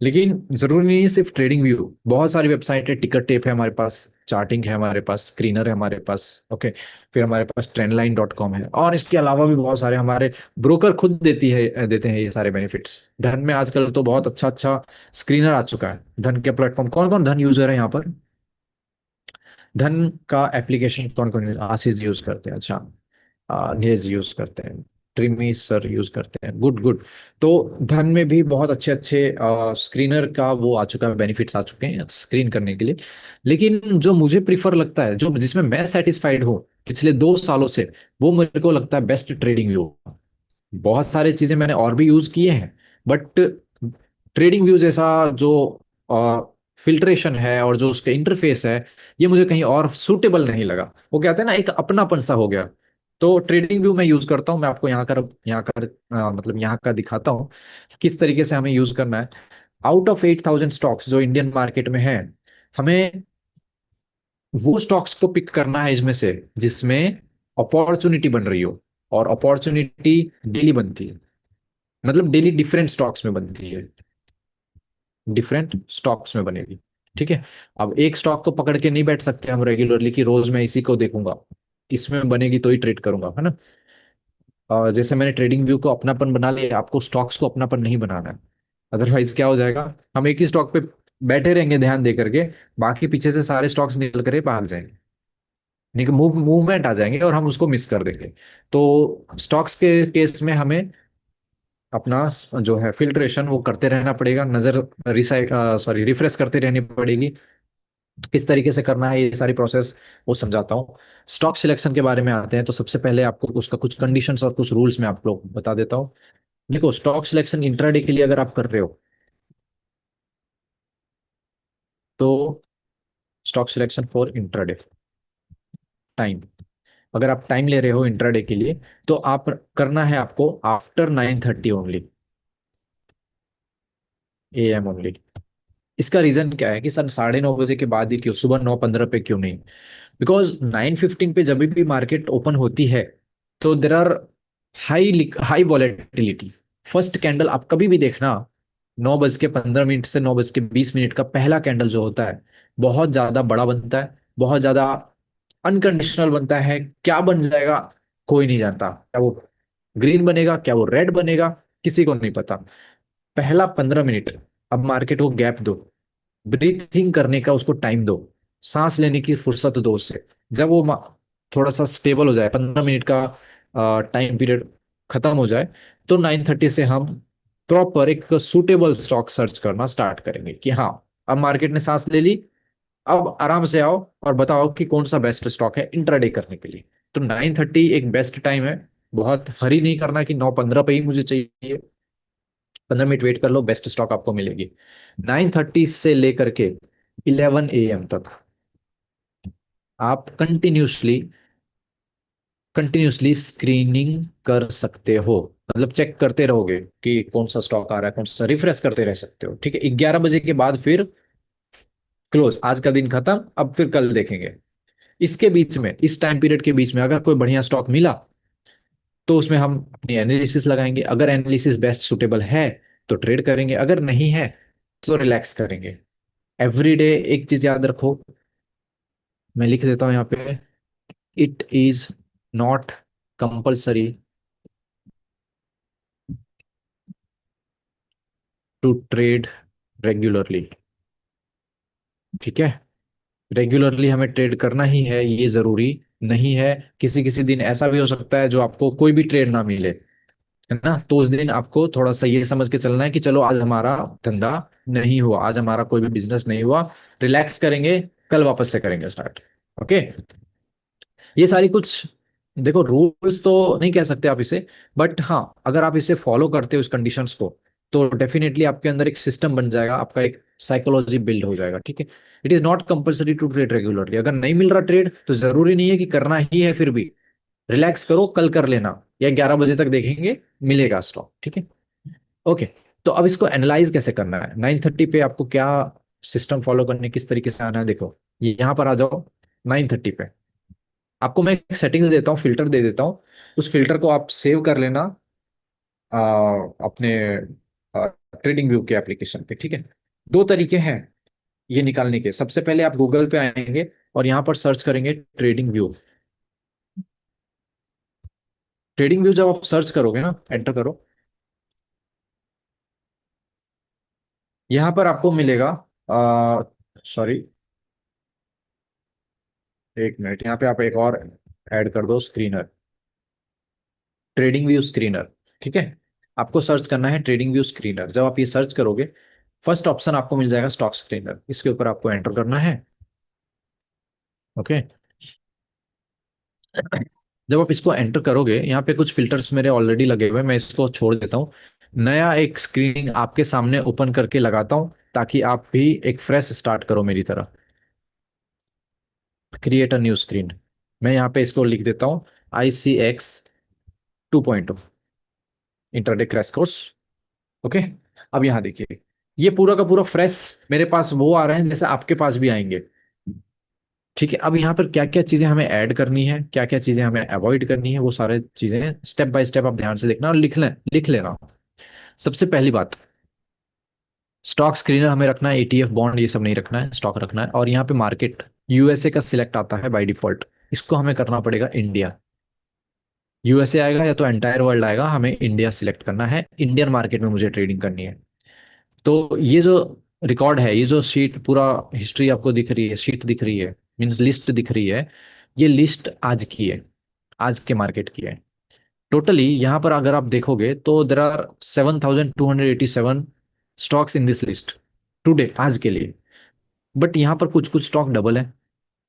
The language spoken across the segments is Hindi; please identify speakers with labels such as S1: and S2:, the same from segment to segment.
S1: लेकिन जरूरी नहीं है सिर्फ ट्रेडिंग व्यू, बहुत सारी वेबसाइट है, टिकर टेप है हमारे पास, चार्टिंग है हमारे पास, स्क्रीनर है हमारे पास। ओके, फिर हमारे पास trendline.com है, और इसके अलावा भी बहुत सारे हमारे ब्रोकर खुद देते हैं ये सारे बेनिफिट्स। धन में आजकल तो बहुत अच्छा अच्छा स्क्रीनर आ चुका है। धन के प्लेटफॉर्म, कौन कौन धन यूजर है यहाँ पर? धन का एप्लीकेशन कौन कौन? आशीष यूज करते हैं, अच्छा। नीरज यूज करते हैं, ट्रिमी सर यूज करते हैं, गुड गुड। तो धन में भी बहुत अच्छे अच्छे स्क्रीनर का वो आ चुका है, बेनिफिट्स आ चुके हैं स्क्रीन करने के लिए। लेकिन जो मुझे प्रीफर लगता है, जो जिसमें मैं सेटिस्फाइड हूँ पिछले 2 सालों से, वो मेरे को लगता है बेस्ट ट्रेडिंग व्यू। बहुत सारी चीजें मैंने और भी यूज किए हैं, बट ट्रेडिंग व्यू जैसा जो फिल्ट्रेशन है और जो उसका इंटरफेस है, ये मुझे कहीं और सूटेबल नहीं लगा। वो कहते हैं ना, एक अपनापन सा हो गया। तो ट्रेडिंग व्यू मैं यूज करता हूँ। मैं आपको मतलब यहाँ का दिखाता हूँ कि किस तरीके से हमें यूज करना है। आउट ऑफ 8,000 स्टॉक्स जो इंडियन मार्केट में है, हमें वो स्टॉक्स को पिक करना है इसमें से जिसमें अपॉर्चुनिटी बन रही हो। और अपॉर्चुनिटी डेली बनती है, मतलब डेली डिफरेंट स्टॉक्स में बनती है, डिफरेंट स्टॉक्स में बनेगी। ठीक है। अब एक स्टॉक को पकड़ के नहीं बैठ सकते हम रेगुलरली कि रोज मैं इसी को देखूंगा, इसमें बनेगी तो ही ट्रेड करूंगा, है ना। और जैसे मैंने ट्रेडिंग व्यू को अपनापन बना लिया, आपको स्टॉक्स को अपनापन नहीं बनाना है। अदरवाइज क्या हो जाएगा, हम एक ही स्टॉक पे बैठे रहेंगे ध्यान दे करके, बाकी पीछे से सारे स्टॉक्स निकल कर भाग जाएंगे, नहीं मूवमेंट आ जाएंगे और हम उसको मिस कर देंगे। तो स्टॉक्स के केस में हमें अपना जो है फिल्ट्रेशन वो करते रहना पड़ेगा, नजर रिफ्रेश करते रहनी पड़ेगी। किस तरीके से करना है ये सारी प्रोसेस वो समझाता हूँ। स्टॉक सिलेक्शन के बारे में आते हैं, तो सबसे पहले आपको उसका कुछ कंडीशंस और कुछ रूल्स मैं आप लोग बता देता हूँ। देखो, स्टॉक सिलेक्शन इंट्राडे के लिए अगर आप कर रहे हो, तो stock selection for intraday time, अगर आप टाइम ले रहे हो इंट्राडे के लिए, तो आप करना है आपको आफ्टर 9:30 ओनली, AM ओनली। इसका रीजन क्या है कि सर 9:30 बजे के बाद ही क्यों, सुबह 9:15 पे क्यों नहीं? बिकॉज 9:15 पे जब भी मार्केट ओपन होती है, तो there are high high volatility. First candle आप कभी भी देखना, 9:15 से 9:20 का पहला कैंडल जो होता है, बहुत ज्यादा बड़ा बनता है, बहुत ज्यादा अनकंडीशनल बनता है। क्या बन जाएगा कोई नहीं जानता, क्या वो ग्रीन बनेगा, क्या वो रेड बनेगा, किसी को नहीं पता। पहला 15 मिनट अब मार्केट को गैप दो, ब्रीथिंग करने का उसको टाइम दो, सांस लेने की फुर्सत दो उससे। जब वो थोड़ा सा स्टेबल हो जाए, 15 मिनट का टाइम पीरियड खत्म हो जाए, तो 9:30 से हम प्रॉपर एक सूटेबल स्टॉक सर्च करना स्टार्ट करेंगे कि हाँ, अब मार्केट ने सांस ले ली, अब आराम से आओ और बताओ कि कौन सा बेस्ट स्टॉक है इंट्राडे करने के लिए। तो 9:30 एक बेस्ट टाइम है। बहुत हरी नहीं करना कि 9:15 पे ही मुझे चाहिए, 15 मिनट वेट कर लो, बेस्ट स्टॉक आपको मिलेगी। 9:30 से लेकर के 11 AM तक आप कंटिन्यूसली स्क्रीनिंग कर सकते हो, मतलब चेक करते रहोगे कि कौन सा स्टॉक आ रहा है, कौन सा, रिफ्रेश करते रह सकते हो। ठीक है, 11 बजे के बाद फिर क्लोज, आज का दिन खत्म, अब फिर कल देखेंगे। इसके बीच में, इस टाइम पीरियड के बीच में अगर कोई बढ़िया स्टॉक मिला, तो उसमें हम अपनी एनालिसिस लगाएंगे। अगर एनालिसिस बेस्ट सुटेबल है तो ट्रेड करेंगे, अगर नहीं है तो रिलैक्स करेंगे। एवरीडे एक चीज याद रखो, मैं लिख देता हूं यहाँ पे, it is not compulsory to trade regularly. ठीक है, रेगुलरली हमें ट्रेड करना ही है ये जरूरी नहीं है। किसी किसी दिन ऐसा भी हो सकता है जो आपको कोई भी ट्रेड ना मिले, है ना। तो उस दिन आपको थोड़ा सा ये समझ के चलना है कि चलो आज हमारा धंधा नहीं हुआ, आज हमारा कोई भी बिजनेस नहीं हुआ, रिलैक्स करेंगे, कल वापस से करेंगे स्टार्ट। ओके, ये सारी कुछ, देखो रूल्स तो नहीं कह सकते आप इसे, बट हाँ, अगर आप इसे फॉलो करते हो इस कंडीशंस को, तो डेफिनेटली आपके अंदर एक सिस्टम बन जाएगा, आपका एक साइकोलॉजी बिल्ड हो जाएगा। ठीक है, it is not compulsory to trade regularly. अगर नहीं मिल रहा ट्रेड तो जरूरी नहीं है कि करना ही है, फिर भी रिलैक्स करो, कल कर लेना, या 11 बजे तक देखेंगे, मिलेगा स्टॉक। ठीक है, ओके। तो अब इसको एनालाइज कैसे करना है, 9:30 पे आपको क्या सिस्टम फॉलो करने, किस तरीके से आना है, देखो यहाँ पर आ जाओ। 9:30 पे आपको मैं एक सेटिंग्स देता हूँ, फिल्टर दे देता हूँ। उस फिल्टर को आप सेव कर लेना अपने ट्रेडिंग व्यू के एप्लीकेशन पे, ठीक है। दो तरीके हैं ये निकालने के। सबसे पहले आप गूगल पे आएंगे और यहाँ पर सर्च करेंगे ट्रेडिंग व्यू। ट्रेडिंग व्यू जब आप सर्च करोगे ना, एंटर करो, यहाँ पर आपको मिलेगा, सॉरी, एक मिनट, यहाँ पे आप एक और ऐड कर दो, स्क्रीनर, ट्रेडिंग व्यू स्क्रीनर, ठीक है। आपको सर्च करना है ट्रेडिंग व्यू स्क्रीनर। जब आप ये सर्च करोगे, फर्स्ट ऑप्शन आपको मिल जाएगा स्टॉक स्क्रीनर, इसके ऊपर आपको एंटर करना है। ओके। जब आप इसको एंटर करोगे, यहाँ पे कुछ फिल्टर्स मेरे ऑलरेडी लगे हुए हैं, मैं इसको छोड़ देता हूँ। नया एक स्क्रीनिंग आपके सामने ओपन करके लगाता हूँ, ताकि आप भी एक फ्रेश स्टार्ट करो मेरी तरह। क्रिएट अ न्यू स्क्रीन, मैं यहाँ पे इसको लिख देता हूँ, ICX 2.0 intraday crash course. Okay. अब यहाँ देखिए, ये पूरा का पूरा फ्रेश मेरे पास वो आ रहे हैं जैसे आपके पास भी आएंगे। ठीक है। अब यहाँ पर क्या क्या चीजें हमें ऐड करनी है, क्या क्या चीजें हमें अवॉइड करनी है, वो सारे चीजें स्टेप बाय स्टेप आप ध्यान से देखना और लिख लेना। सबसे पहली बात, स्टॉक स्क्रीनर हमें रखना है, ETF बॉन्ड ये सब नहीं रखना है, स्टॉक रखना है। और यहाँ पे मार्केट USA का सिलेक्ट आता है बाय डिफॉल्ट, इसको हमें करना पड़ेगा इंडिया। USA आएगा या तो एंटायर वर्ल्ड आएगा, हमें इंडिया सिलेक्ट करना है, इंडियन मार्केट में मुझे ट्रेडिंग करनी है। तो ये जो रिकॉर्ड है, ये जो शीट पूरा हिस्ट्री आपको दिख रही है, शीट दिख रही है, मीन्स लिस्ट दिख रही है, ये लिस्ट आज की है, आज के मार्केट की है। टोटली यहाँ पर अगर आप देखोगे तो there are 7,287 stocks in this list today, आज के लिए। बट यहाँ पर कुछ कुछ स्टॉक डबल है।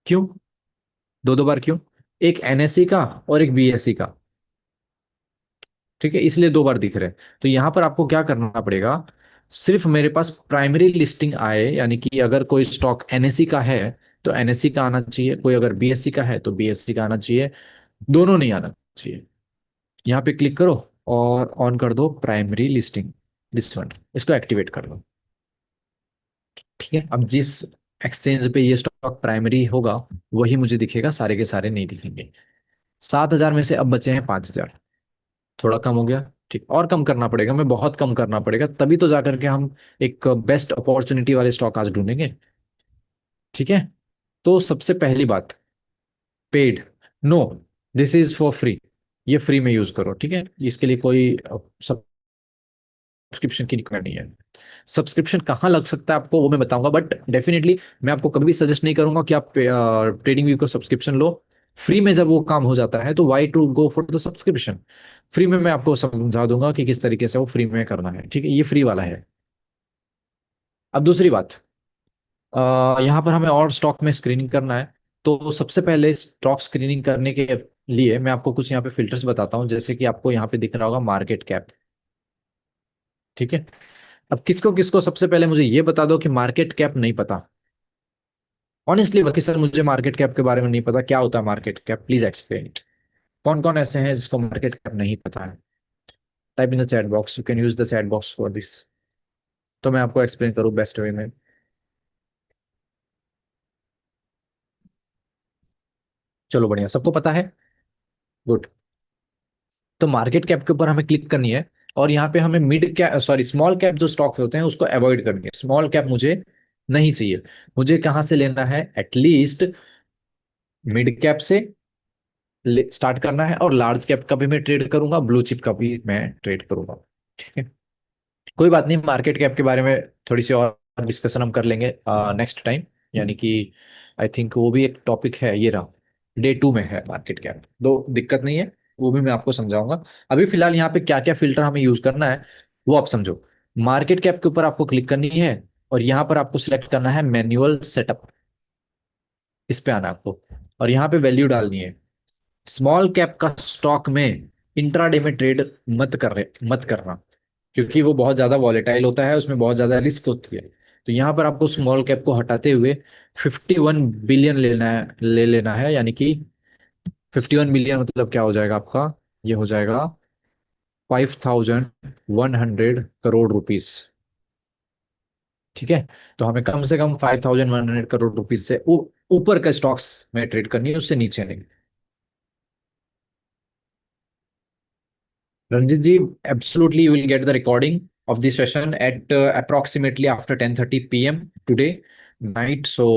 S1: क्यों? दो दो बार क्यों? एक NSE का और एक BSE का, ठीक है, इसलिए दो बार दिख रहे हैं। तो यहाँ पर आपको क्या करना पड़ेगा, सिर्फ मेरे पास प्राइमरी लिस्टिंग आए, यानी कि अगर कोई स्टॉक NSE का है तो NSE का आना चाहिए, कोई अगर BSE का है तो BSE का आना चाहिए, दोनों नहीं आना चाहिए। यहाँ पे क्लिक करो और ऑन कर दो प्राइमरी लिस्टिंग, दिस वन, इसको एक्टिवेट कर दो। ठीक है। अब जिस एक्सचेंज पे ये स्टॉक प्राइमरी होगा वही मुझे दिखेगा, सारे के सारे नहीं दिखेंगे। 7,000 में से अब बचे हैं 5,000, थोड़ा कम हो गया। ठीक, और कम करना पड़ेगा, मैं बहुत कम करना पड़ेगा, तभी तो जाकर के हम एक बेस्ट अपॉर्चुनिटी वाले स्टॉक आज ढूंढेंगे। ठीक है। तो सबसे पहली बात, paid, no, this is for free, ये फ्री में यूज करो, ठीक है। इसके लिए कोई सब्सक्रिप्शन की रिक्वायरमेंट नहीं है। सब्सक्रिप्शन कहाँ लग सकता है आपको वो मैं बताऊंगा, बट डेफिनेटली मैं आपको कभी भी सजेस्ट नहीं करूंगा कि आप ट्रेडिंग व्यू का सब्सक्रिप्शन लो। फ्री में जब वो काम हो जाता है तो why to go for the subscription. Free में मैं आपको समझा दूंगा कि किस तरीके से वो फ्री में करना है, ठीक है, ये फ्री वाला है। अब दूसरी बात, यहाँ पर हमें और स्टॉक में स्क्रीनिंग करना है। तो सबसे पहले स्टॉक स्क्रीनिंग करने के लिए मैं आपको कुछ यहाँ पे फिल्टर्स बताता हूँ, जैसे कि आपको यहाँ पे दिख रहा होगा मार्केट कैप। ठीक है। अब किसको किसको सबसे पहले मुझे ये बता दो कि मार्केट कैप नहीं पता। ऑनेस्टली बाकी सर, मुझे मार्केट कैप के बारे में नहीं पता, क्या होता है market cap, please explain it. कौन कौन ऐसे हैं जिसको मार्केट कैप नहीं पता है? Type in the chat box, you can use the chat box for this, तो मैं आपको एक्सप्लेन करूँ बेस्ट वे में। चलो बढ़िया, सबको पता है, गुड। तो मार्केट कैप के ऊपर हमें क्लिक करनी है, और यहाँ पे हमें mid cap, sorry, small cap जो स्टॉक्स होते हैं उसको अवॉइड करनी है। स्मॉल कैप मुझे नहीं चाहिए। मुझे कहाँ से लेना है? एटलीस्ट मिड कैप से स्टार्ट करना है, और लार्ज कैप का भी मैं ट्रेड करूंगा, ब्लू चिप का भी मैं ट्रेड करूंगा। ठीक है। कोई बात नहीं, मार्केट कैप के बारे में थोड़ी सी और डिस्कशन हम कर लेंगे नेक्स्ट टाइम, यानी कि आई थिंक वो भी एक टॉपिक है, ये रहा, Day 2 में है मार्केट कैप, दो दिक्कत नहीं है, वो भी मैं आपको समझाऊंगा। अभी फिलहाल यहाँ पे क्या क्या फिल्टर हमें यूज करना है वो आप समझो। मार्केट कैप के ऊपर आपको क्लिक करनी है, और यहाँ पर आपको सिलेक्ट करना है मैन्युअल सेटअप, इस पे आना है आपको, और यहाँ पे वैल्यू डालनी है। स्मॉल कैप का स्टॉक में इंट्राडे में ट्रेड मत करना, क्योंकि वो बहुत ज्यादा वॉलेटाइल होता है, उसमें बहुत ज्यादा रिस्क होती है। तो यहाँ पर आपको स्मॉल कैप को हटाते हुए 51 बिलियन ले लेना है, यानी कि 51 बिलियन मतलब क्या हो जाएगा आपका, ये हो जाएगा 5,100 करोड़ रुपीस। ठीक है। तो हमें कम से कम 5,100 करोड़ रुपीस से ऊपर का स्टॉक्स में ट्रेड करनी है, उससे नीचे नहीं। Ranjit ji, absolutely you will get the recording, of the session at approximately after 10:30 p.m. today night. So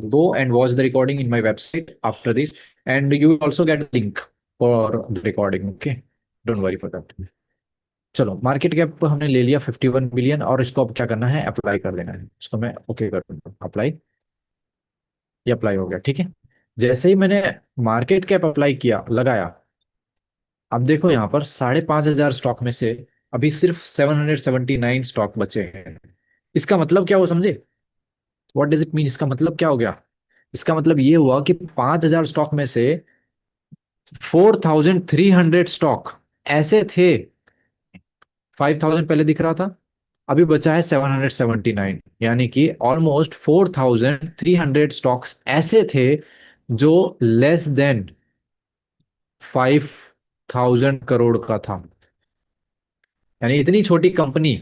S1: go and watch the recording in my website after this, and you will also get the link for the recording. Okay, don't worry for that. चलो, मार्केट कैप हमने ले लिया 51 बिलियन, और इसको अब क्या करना है, अप्लाई कर देना है। इसको मैं ओके कर दूंगा, अप्लाई। ये अप्लाई हो गया, ठीक है। जैसे ही मैंने मार्केट कैप अप्लाई किया, लगाया, अब देखो यहाँ पर 5,500 स्टॉक में से अभी सिर्फ 779 स्टॉक बचे हैं। इसका मतलब क्या हुआ, समझे? What does it mean? इसका मतलब क्या हो गया? इसका मतलब ये हुआ कि 5,000 स्टॉक में से 4,300 स्टॉक ऐसे थे। 5,000 पहले दिख रहा था, अभी बचा है 779, यानी कि ऑलमोस्ट 4,300 स्टॉक्स ऐसे थे जो लेस देन 5,000 करोड़ का था। यानी इतनी छोटी कंपनी,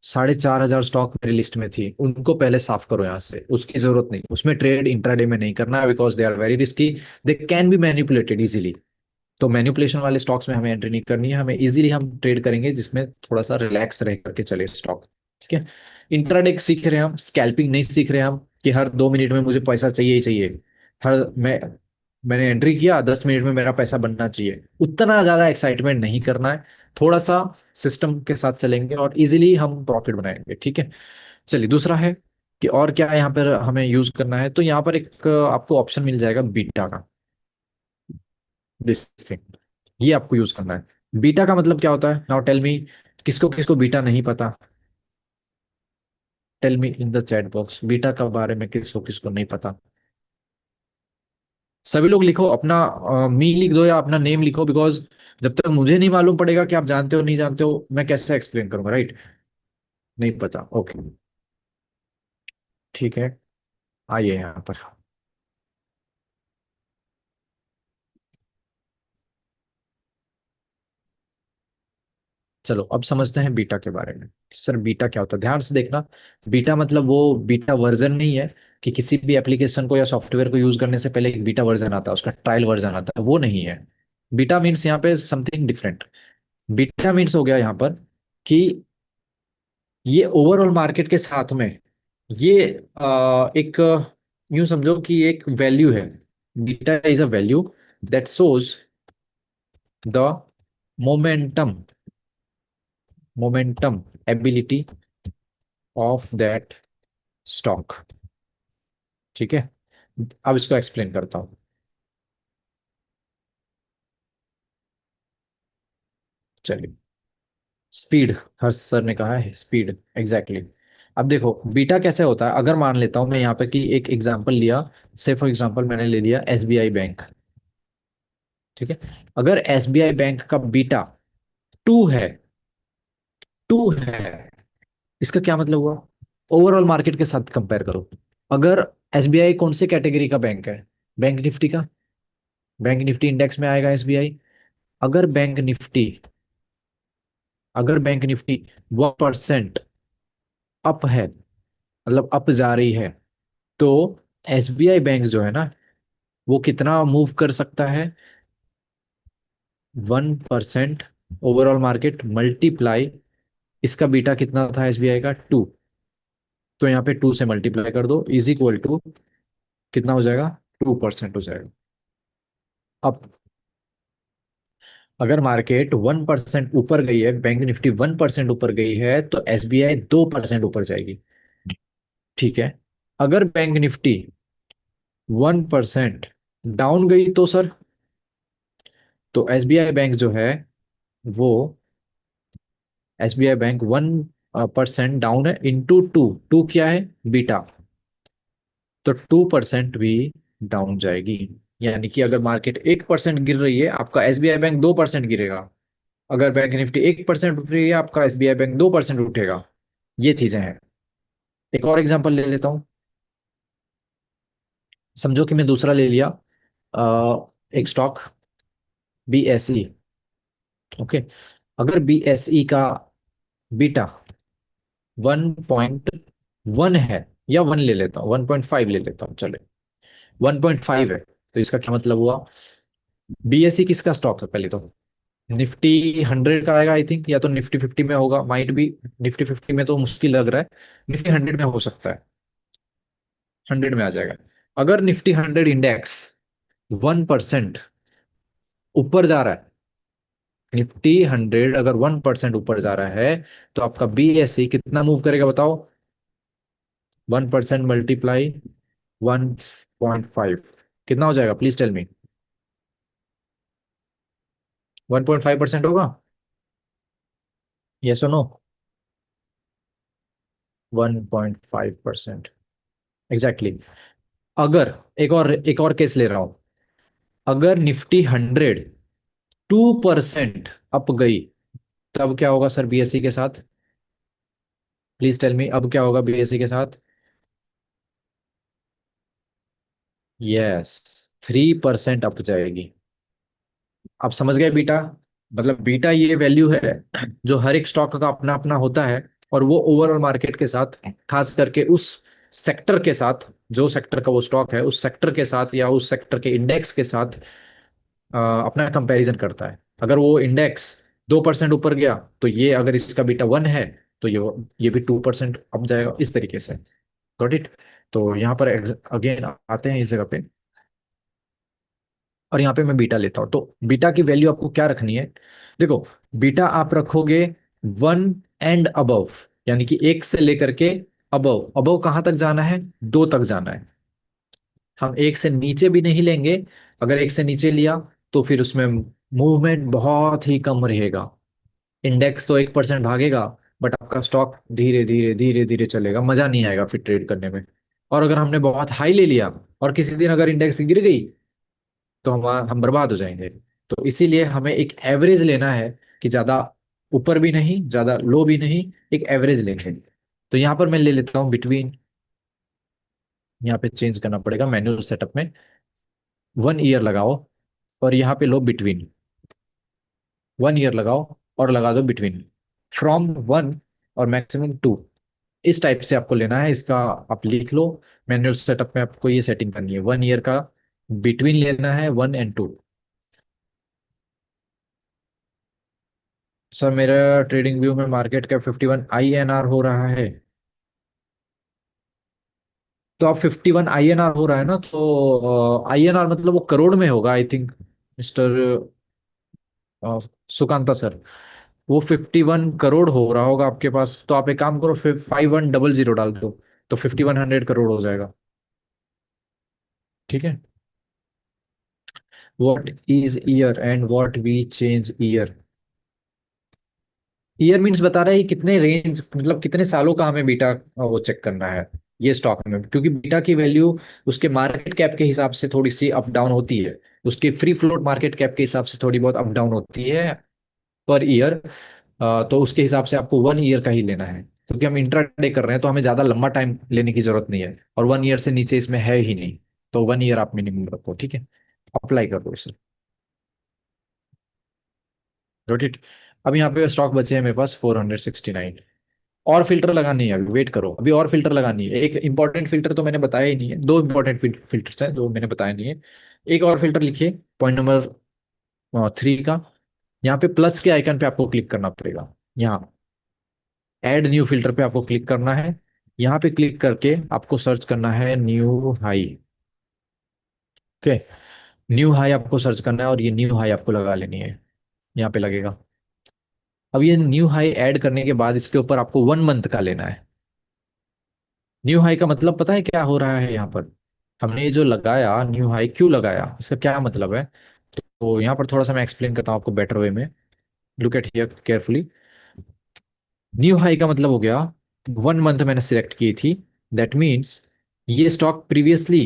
S1: 4,500 स्टॉक मेरी लिस्ट में थी, उनको पहले साफ करो यहाँ से। उसकी जरूरत नहीं, उसमें ट्रेड इंट्राडे में नहीं करना है, because they are very risky, they can be manipulated easily. तो मैनिपुलेशन वाले स्टॉक्स में हमें एंट्री नहीं करनी है, हमें इजीली हम ट्रेड करेंगे जिसमें थोड़ा सा रिलैक्स रह करके चले स्टॉक। ठीक है, इंट्राडे सीख रहे हैं हम, स्कैल्पिंग नहीं सीख रहे हैं हम कि हर 2 मिनट में मुझे पैसा चाहिए ही चाहिए। हर मैंने एंट्री किया, 10 मिनट में मेरा पैसा बनना चाहिए, उतना ज्यादा एक्साइटमेंट नहीं करना है। थोड़ा सा सिस्टम के साथ चलेंगे और इजीली हम प्रॉफिट बनाएंगे। ठीक है, चलिए दूसरा है कि और क्या यहाँ पर हमें यूज करना है। तो यहाँ पर एक आपको ऑप्शन मिल जाएगा बीटा का, दिस थिंग, ये आपको यूज करना है। बीटा का मतलब क्या होता है? नाउ टेल मी, किसको किसको बीटा नहीं पता? Tell me in the chat box, beta के बारे में किसको किसको नहीं पता। सभी लोग लिखो अपना, मी लिख दो या अपना नेम लिखो, बिकॉज जब तक मुझे नहीं मालूम पड़ेगा कि आप जानते हो नहीं जानते हो, मैं कैसे एक्सप्लेन करूंगा, राइट? नहीं पता, ओके, ठीक है, आइए यहाँ पर। चलो अब समझते हैं बीटा के बारे में। सर बीटा क्या होता है, ध्यान से देखना। बीटा मतलब वो बीटा वर्जन नहीं है कि किसी भी एप्लीकेशन को या सॉफ्टवेयर को यूज करने से पहले एक बीटा वर्जन आता है, उसका ट्रायल वर्जन आता है, वो नहीं है। बीटा मीन्स यहाँ पे समथिंग डिफरेंट। बीटा मीन्स हो गया यहाँ पर कि ये ओवरऑल मार्केट के साथ में ये एक, यूं समझो कि एक वैल्यू है। Beta is a value that shows the momentum, momentum ability of that stock. ठीक है, अब इसको एक्सप्लेन करता हूं। चलिए, स्पीड, हर्ष सर ने कहा है स्पीड, एग्जैक्टली exactly। अब देखो बीटा कैसे होता है, अगर मान लेता हूं मैं यहाँ पे कि एक एग्जांपल लिया, से फॉर एग्जांपल मैंने ले लिया एसबीआई बैंक। ठीक है, अगर एसबीआई बैंक का बीटा 2 है, 2 है, इसका क्या मतलब हुआ? ओवरऑल मार्केट के साथ कंपेयर करो। अगर एसबीआई कौन से कैटेगरी का बैंक है? बैंक निफ्टी का, बैंक निफ्टी इंडेक्स में आएगा एसबीआई। अगर बैंक निफ्टी, अगर बैंक निफ्टी 1% अप है, मतलब अप जा रही है, तो एसबीआई बैंक जो है ना, वो कितना मूव कर सकता है? 1% ओवरऑल मार्केट मल्टीप्लाई, इसका बीटा कितना था एसबीआई का? 2। तो यहाँ पे 2 से मल्टीप्लाई कर दो, इज इक्वल टू कितना हो जाएगा? 2% हो जाएगा। अब अगर मार्केट 1% ऊपर गई है, बैंक निफ्टी 1% ऊपर गई है, तो एसबीआई 2% ऊपर जाएगी। ठीक है, अगर बैंक निफ्टी 1% डाउन गई तो सर, तो एसबीआई बैंक जो है वो, एसबीआई बैंक 1% डाउन है, इंटू 2, 2 क्या है? बीटा, तो 2% भी डाउन जाएगी। यानी कि अगर मार्केट 1% गिर रही है, आपका एसबीआई बैंक 2% गिरेगा। अगर बैंक निफ्टी 1% उठ रही है, आपका एसबीआई बैंक 2% उठेगा। ये चीजें हैं। एक और एग्जांपल ले लेता हूं। समझो कि मैं दूसरा ले लिया, एक स्टॉक बीएसई। ओके, अगर बीएसई का बीटा 1.1 है, या 1 ले लेता हूँ, 1.5 ले लेता हूँ, चले 1.5 है, तो इसका क्या मतलब हुआ? बीएसई किसका स्टॉक है पहले तो? निफ्टी 100 का आएगा आई थिंक, या तो निफ्टी 50 में होगा, माइट भी। निफ्टी 50 में तो मुश्किल लग रहा है, निफ्टी 100 में हो सकता है, 100 में आ जाएगा। अगर निफ्टी 100 इंडेक्स 1% ऊपर जा रहा है, निफ्टी 100 अगर 1% ऊपर जा रहा है, तो आपका बीएसई कितना मूव करेगा बताओ? 1% मल्टीप्लाई 1.5, कितना हो जाएगा प्लीज टेल मी? 1.5% होगा? यस और नो? 1.5%, एग्जैक्टली। अगर एक और केस ले रहा हूं, अगर निफ्टी 100 2% अप गई, तब क्या होगा सर बीएससी के साथ? प्लीज टेल मी, अब क्या होगा बीएससी के साथ? यस, 3% अप जाएगी। आप समझ गए बीटा? मतलब बीटा ये वैल्यू है जो हर एक स्टॉक का अपना अपना होता है, और वो ओवरऑल मार्केट के साथ, खास करके उस सेक्टर के साथ, जो सेक्टर का वो स्टॉक है उस सेक्टर के साथ या उस सेक्टर के इंडेक्स के साथ अपना कंपैरिजन करता है। अगर वो इंडेक्स 2% ऊपर गया, तो ये अगर इसका बीटा 1 है, तो ये भी 2% अप जाएगा, इस तरीके से। Got it? तो यहाँ पर अगेन आते हैं इस जगह पे, और यहाँ पे मैं बीटा लेता हूँ। तो बीटा की वैल्यू आपको क्या रखनी है? देखो, बीटा आप रखोगे 1 एंड अबव, यानी कि एक से लेकर के अबव। अबव कहाँ तक जाना है? 2 तक जाना है। हम एक से नीचे भी नहीं लेंगे। अगर एक से नीचे लिया, तो फिर उसमें मूवमेंट बहुत ही कम रहेगा। इंडेक्स तो 1% भागेगा, बट आपका स्टॉक धीरे धीरे धीरे धीरे चलेगा, मजा नहीं आएगा फिर ट्रेड करने में। और अगर हमने बहुत हाई ले लिया, और किसी दिन अगर इंडेक्स गिर गई, तो हम बर्बाद हो जाएंगे। तो इसीलिए हमें एक एवरेज लेना है, कि ज्यादा ऊपर भी नहीं, ज्यादा लो भी नहीं, एक एवरेज लेंगे। तो यहाँ पर मैं ले लेता हूँ बिटवीन, यहाँ पे चेंज करना पड़ेगा मैनुअल सेटअप में। 1 ईयर लगाओ, और यहाँ पे लो बिटवीन। 1 ईयर लगाओ, और लगा दो बिटवीन, फ्रॉम 1 और मैक्सिमम 2। इस टाइप से आपको लेना है इसका। आप लिख लो, मैनुअल सेटअप में आपको ये सेटिंग करनी है, 1 ईयर का बिटवीन लेना है 1 और 2। सर मेरा ट्रेडिंग व्यू में मार्केट का 51 INR हो रहा है। तो आप 51 INR हो रहा है ना, तो INR मतलब वो करोड़ में होगा I think, mister Sukanta sir. वो 51 करोड़ हो रहा होगा आपके पास। तो आप एक काम करो, फिर 5100 डाल दो, तो 5100 करोड़ हो जाएगा। ठीक है। What is year and what we change year? Year means बता रहा है कि कितने रेंज, मतलब कितने सालों का हमें बीटा वो चेक करना है ये स्टॉक में, क्योंकि बीटा की वैल्यू उसके मार्केट कैप के हिसाब से थोड़ी सी अप डाउन होती है, उसके फ्री फ्लोट मार्केट कैप के हिसाब से थोड़ी बहुत अप डाउन होती है पर ईयर। तो उसके हिसाब से आपको 1 ईयर का ही लेना है, क्योंकि हम इंट्राडे कर रहे हैं, तो हमें ज्यादा लंबा टाइम लेने की जरूरत नहीं है, और 1 ईयर से नीचे इसमें है ही नहीं। तो 1 ईयर आप मिनिमम रखो, ठीक है। अप्लाई कर दो इसे। Got it? अब यहाँ पे स्टॉक बचे हैं मेरे पास 469। और फिल्टर लगानी है, अभी वेट करो, अभी और फिल्टर लगानी है। एक इंपॉर्टेंट फिल्टर तो मैंने बताया ही नहीं है, दो इंपॉर्टेंट फिल्टर्स हैं जो मैंने बताया नहीं है। एक और फिल्टर लिखिए, पॉइंट नंबर 3 का। यहाँ पे प्लस के आइकन पे आपको क्लिक करना पड़ेगा। यहाँ ऐड न्यू फिल्टर पे आपको क्लिक करना है। यहाँ पे क्लिक करके आपको सर्च करना है new high. Okay, new high आपको सर्च करना है, और ये न्यू हाई आपको लगा लेनी है, यहाँ पे लगेगा। अब ये न्यू हाई ऐड करने के बाद इसके ऊपर आपको 1 मंथ का लेना है। न्यू हाई का मतलब पता है क्या हो रहा है यहाँ पर? हमने ये जो लगाया न्यू हाई, क्यों लगाया, इसका क्या मतलब है? तो यहाँ पर थोड़ा सा मैं एक्सप्लेन करता हूँ आपको बेटर वे में। Look at here carefully. New high का मतलब हो गया, 1 मंथ मैंने सिलेक्ट की थी, दैट मीन्स ये स्टॉक प्रीवियसली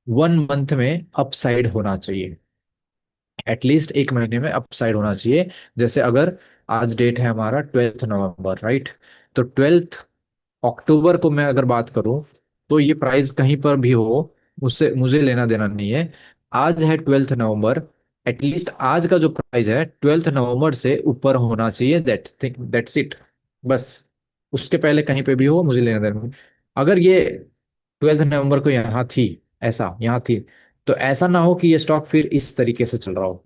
S1: 1 मंथ में अपसाइड होना चाहिए, एटलीस्ट एक महीने में अपसाइड होना चाहिए। जैसे अगर आज डेट है हमारा 12 नवंबर, राइट? तो 12 अक्टूबर को मैं अगर बात करूं, तो ये प्राइस कहीं पर भी हो, उससे मुझे लेना देना नहीं है। आज है 12 नवंबर, एटलीस्ट आज का जो प्राइस है 12 नवंबर से ऊपर होना चाहिए, दैट्स इट, बस। उसके पहले कहीं पे भी हो, मुझे लेना देना नहीं। अगर ये 12 नवंबर को यहाँ थी, ऐसा यहाँ थी, तो ऐसा ना हो कि ये स्टॉक फिर इस तरीके से चल रहा हो,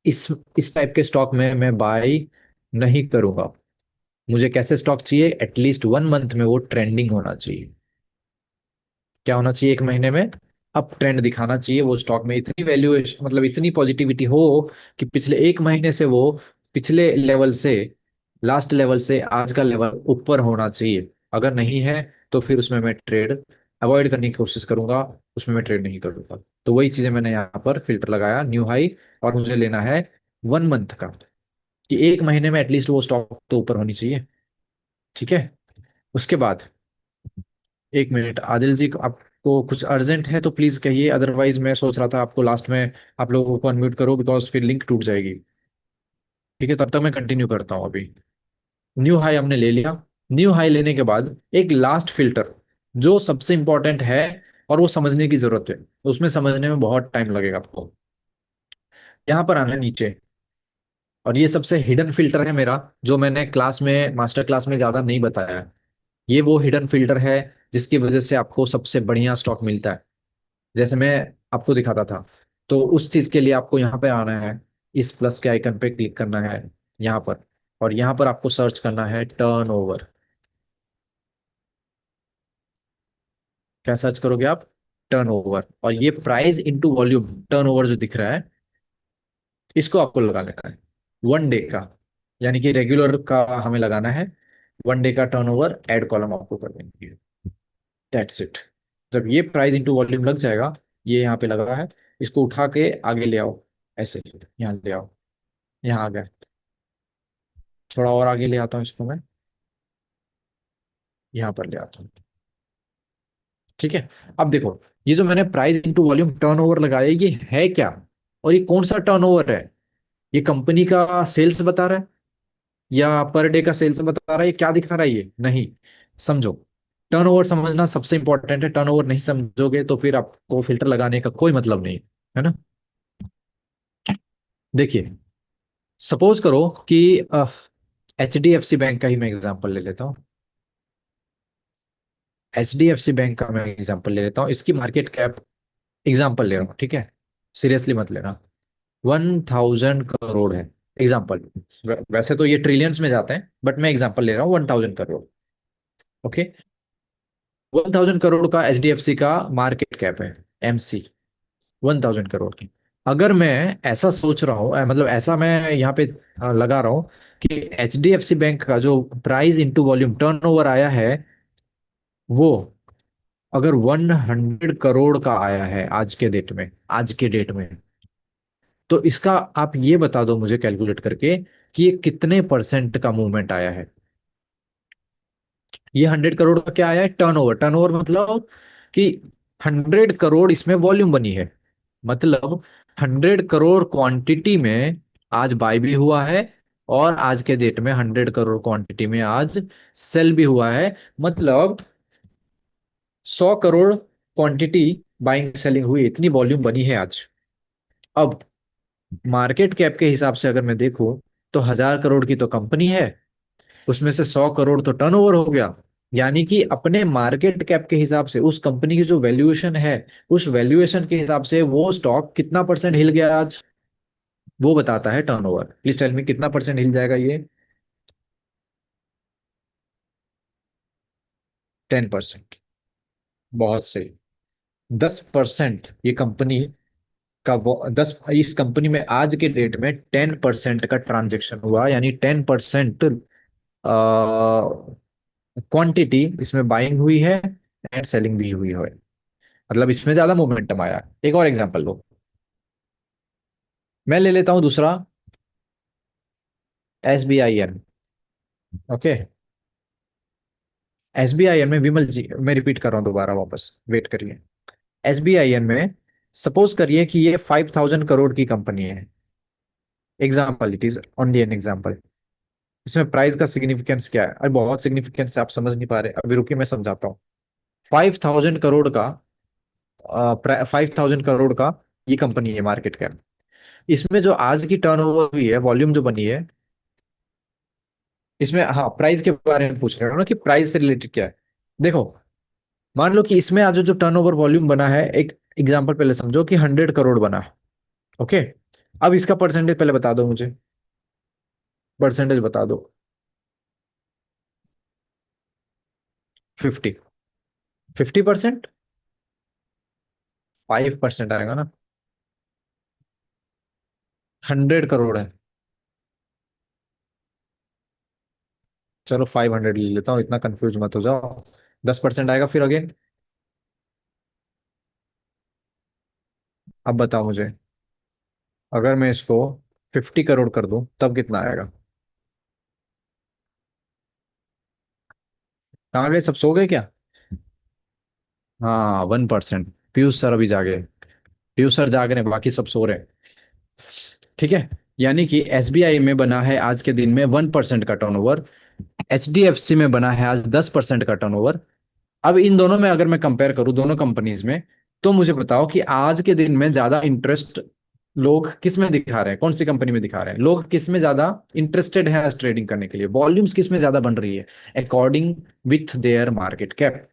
S1: इस इस टाइप के स्टॉक में मैं बाय नहीं करूंगा। मुझे कैसे स्टॉक चाहिए, एटलीस्ट 1 मंथ में वो ट्रेंडिंग होना चाहिए। क्या होना चाहिए, 1 महीने में अप ट्रेंड दिखाना चाहिए वो स्टॉक में, इतनी वैल्यूएशन मतलब इतनी पॉजिटिविटी हो कि पिछले 1 महीने से वो पिछले लेवल से, लास्ट लेवल से आज का लेवल ऊपर होना चाहिए। अगर नहीं है तो फिर उसमें मैं ट्रेड अवॉइड करने की कोशिश करूंगा, उसमें मैं ट्रेड नहीं करूंगा। तो वही चीजें मैंने यहाँ पर फिल्टर लगाया, न्यू हाई, और मुझे लेना है 1 मंथ का, कि 1 महीने में एटलीस्ट वो स्टॉक तो ऊपर होनी चाहिए। ठीक है। उसके बाद, 1 मिनट आदिल जी, आपको कुछ अर्जेंट है तो प्लीज कहिए, अदरवाइज मैं सोच रहा था आपको लास्ट में आप लोगों को अनम्यूट करो, बिकॉज फिर लिंक टूट जाएगी। ठीक है, तब तक मैं कंटिन्यू करता हूँ अभी। न्यू हाई हमने ले लिया। न्यू हाई लेने के बाद एक लास्ट फिल्टर जो सबसे इंपॉर्टेंट है, और वो समझने की जरूरत है, उसमें समझने में बहुत टाइम लगेगा आपको। यहाँ पर आना है नीचे, और ये सबसे हिडन फिल्टर है मेरा, जो मैंने क्लास में, मास्टर क्लास में ज्यादा नहीं बताया है। ये वो हिडन फिल्टर है जिसकी वजह से आपको सबसे बढ़िया स्टॉक मिलता है, जैसे मैं आपको दिखाता था। तो उस चीज के लिए आपको यहाँ पे आना है, इस प्लस के आइकन पे क्लिक करना है यहाँ पर, और यहाँ पर आपको सर्च करना है टर्नओवर। क्या सर्च करोगे आप, टर्नओवर, और ये प्राइस इनटू वॉल्यूम टर्नओवर जो दिख रहा है, इसको आपको लगा लेना है 1 डे का, यानी कि रेगुलर का हमें लगाना है। 1 डे का टर्नओवर ऐड कॉलम आपको कर देंगे। That's it. जब ये प्राइस इंटू वॉल्यूम लग जाएगा, ये यहाँ पे लगा है, इसको उठा के आगे ले आओ, ऐसे यहाँ ले आओ, यहाँ आ गया। थोड़ा और आगे ले आता हूँ इसको मैं, यहाँ पर ले आता हूँ। ठीक है। अब देखो, ये जो मैंने प्राइस इंटू वॉल्यूम टर्नओवर लगाया, ये है क्या, और ये कौन सा टर्नओवर है? ये कंपनी का सेल्स बता रहा है, या पर डे का सेल्स बता रहा है, ये क्या दिखा रहा है? ये नहीं, समझो। टर्नओवर समझना सबसे इंपॉर्टेंट है, टर्नओवर नहीं समझोगे तो फिर आपको फिल्टर लगाने का कोई मतलब नहीं है ना। देखिए, सपोज करो कि HDFC बैंक का ही मैं एग्जांपल ले लेता हूँ। HDFC बैंक का मैं एग्जांपल ले लेता हूँ, इसकी मार्केट कैप एग्जांपल ले रहा हूँ, ठीक है, सीरियसली मत लेना। 1000 करोड़ है एग्जांपल। वैसे तो ये ट्रिलियंस में जाते हैं, बट मैं एग्जांपल ले रहा हूँ 1000 करोड़। ओके। 1000 करोड़ का HDFC का मार्केट कैप है, MC, 1000 करोड़ की। अगर मैं ऐसा सोच रहा हूँ, मतलब ऐसा मैं यहाँ पे लगा रहा हूँ कि HDFC बैंक का जो प्राइस इंटू वॉल्यूम टर्नओवर आया है, वो अगर 100 करोड़ का आया है आज के डेट में, आज के डेट में, तो इसका आप ये बता दो मुझे कैलकुलेट करके कि ये कितने परसेंट का मूवमेंट आया है। ये 100 करोड़ का क्या आया है, टर्नओवर। टर्नओवर मतलब कि 100 करोड़ इसमें वॉल्यूम बनी है, मतलब 100 करोड़ क्वांटिटी में आज बाय भी हुआ है, और आज के डेट में 100 करोड़ क्वांटिटी में आज सेल भी हुआ है, मतलब 100 करोड़ क्वांटिटी बाइंग सेलिंग हुई, इतनी वॉल्यूम बनी है आज। अब मार्केट कैप के हिसाब से अगर मैं देखूं, तो 1000 करोड़ की तो कंपनी है, उसमें से 100 करोड़ तो टर्नओवर हो गया। यानी कि अपने मार्केट कैप के हिसाब से उस कंपनी की जो वैल्यूएशन है, उस वैल्यूएशन के हिसाब से वो स्टॉक कितना परसेंट हिल गया आज, वो बताता है टर्नओवर। प्लीज टेल मी कितना परसेंट हिल जाएगा ये। 10%। बहुत सही। 10% ये कंपनी का वो 10, इस कंपनी में आज के डेट में 10% का ट्रांजेक्शन हुआ, यानी 10% क्वांटिटी इसमें बाइंग हुई है एंड सेलिंग भी हुई है, मतलब इसमें ज्यादा मोमेंटम आया। एक और एग्जांपल लो, मैं ले लेता हूं दूसरा, SBIN। ओके। SBIN में, विमल जी मैं रिपीट कर रहा हूं दोबारा वापस, वेट करिए। SBIN में सपोज करिए कि ये 5000 करोड़ की कंपनी है, example, it is only an example. इसमें प्राइस का सिग्निफिकेंस क्या है? अरे बहुत सिग्निफिकेंस है, आप समझ नहीं पा रहे, अभी रुकिए मैं समझाता हूँ। 5000 करोड़ का, 5000 करोड़ का ये कंपनी है मार्केट कैप। इसमें जो आज की टर्नओवर हुई है, वॉल्यूम जो बनी है, इसमें, हाँ, प्राइस के बारे में पूछ रहे हो ना, कि प्राइस से रिलेटेड क्या है। देखो, मान लो कि इसमें आज जो टर्नओवर वॉल्यूम बना है, एक एग्जांपल पहले समझो कि 100 करोड़ बना है। ओके। अब इसका परसेंटेज पहले बता दो मुझे, परसेंटेज बता दो। 50, 50%, 5% आएगा ना। 100 करोड़ है। चलो 500 ले लेता हूँ, इतना कंफ्यूज मत हो जाओ। 10% आएगा फिर अगेन। अब बताओ मुझे, अगर मैं इसको 50 करोड़ कर दूं तब कितना आएगा? कहाँ गए, सब सो गए क्या? हाँ 1%। पीयूष सर अभी जागे, पीयूष सर जाग रहे हैं, बाकी सब सो रहे हैं। ठीक है, यानी कि एसबीआई में बना है आज के दिन में 1% का टर्नओवर, एचडीएफसी में बना है आज 10% का टर्नओवर। अब इन दोनों में अगर मैं कंपेयर करूं दोनों कंपनीज में, तो मुझे बताओ कि आज के दिन में ज्यादा इंटरेस्ट लोग किस में दिखा रहे हैं, कौन सी कंपनी में दिखा रहे हैं, लोग किस में ज्यादा इंटरेस्टेड है आज ट्रेडिंग करने के लिए, वॉल्यूम्स किस में ज्यादा बन रही है according with their market cap.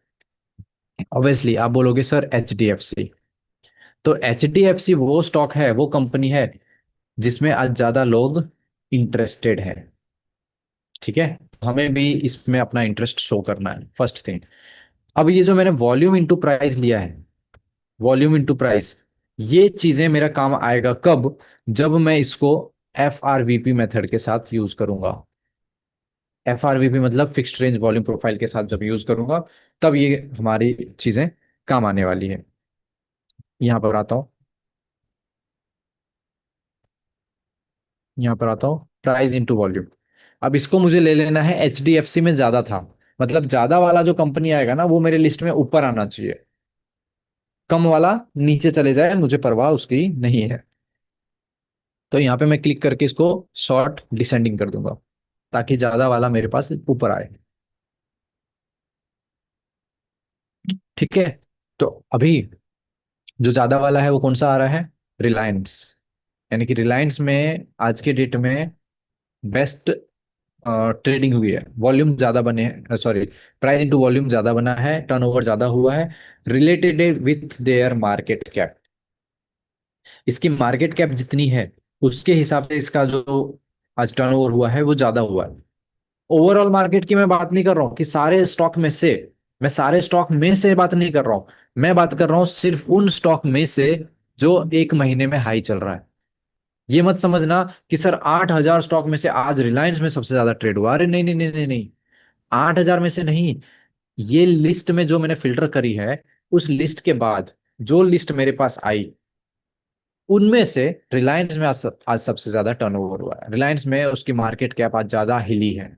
S1: Obviously आप बोलोगे sir H D F C. तो एच डी एफ सी वो स्टॉक है, वो कंपनी है जिसमें आज ज्यादा लोग इंटरेस्टेड है। ठीक है, हमें भी इसमें अपना इंटरेस्ट शो करना है, फर्स्ट थिंग। अब ये जो मैंने वॉल्यूम इनटू प्राइस लिया है, वॉल्यूम इनटू प्राइस, ये चीजें मेरा काम आएगा कब? जब मैं इसको F R V P method के साथ यूज करूंगा। एफ आर वी पी मतलब फिक्स्ड रेंज वॉल्यूम प्रोफाइल के साथ जब यूज करूंगा, तब ये हमारी चीजें काम आने वाली है। यहाँ पर आता हूँ, यहाँ पर आता हूँ, प्राइस इंटू वॉल्यूम। अब इसको मुझे ले लेना है एच डी एफ सी में ज्यादा था, मतलब ज्यादा वाला जो कंपनी आएगा ना वो मेरे लिस्ट में ऊपर आना चाहिए, कम वाला नीचे चले जाए मुझे परवाह उसकी नहीं है। तो यहाँ पे मैं क्लिक करके इसको शॉर्ट डिसेंडिंग कर दूंगा, ताकि ज्यादा वाला मेरे पास ऊपर आए। ठीक है, तो अभी जो ज्यादा वाला है वो कौन सा आ रहा है? रिलायंस। यानी कि रिलायंस में आज के डेट में बेस्ट ट्रेडिंग हुई है, वॉल्यूम ज्यादा बने हैं, सॉरी, प्राइस इनटू वॉल्यूम ज्यादा बना है, टर्नओवर ज्यादा हुआ है related with their market cap. इसकी मार्केट कैप जितनी है उसके हिसाब से इसका जो आज टर्नओवर हुआ है वो ज्यादा हुआ है। ओवरऑल मार्केट की मैं बात नहीं कर रहा हूँ कि सारे स्टॉक में से, मैं सारे स्टॉक में से बात नहीं कर रहा हूँ, मैं बात कर रहा हूँ सिर्फ उन स्टॉक में से जो एक महीने में हाई चल रहा है। ये मत समझना कि सर 8,000 स्टॉक में से आज रिलायंस में सबसे ज्यादा ट्रेड हुआ, अरे नहीं नहीं नहीं नहीं नहीं, 8,000 में से नहीं। ये लिस्ट में जो मैंने फिल्टर करी है, उस लिस्ट के बाद जो लिस्ट मेरे पास आई, उनमें से रिलायंस में आज सबसे ज्यादा टर्नओवर हुआ है, रिलायंस में उसकी मार्केट कैप आज ज्यादा हिली है।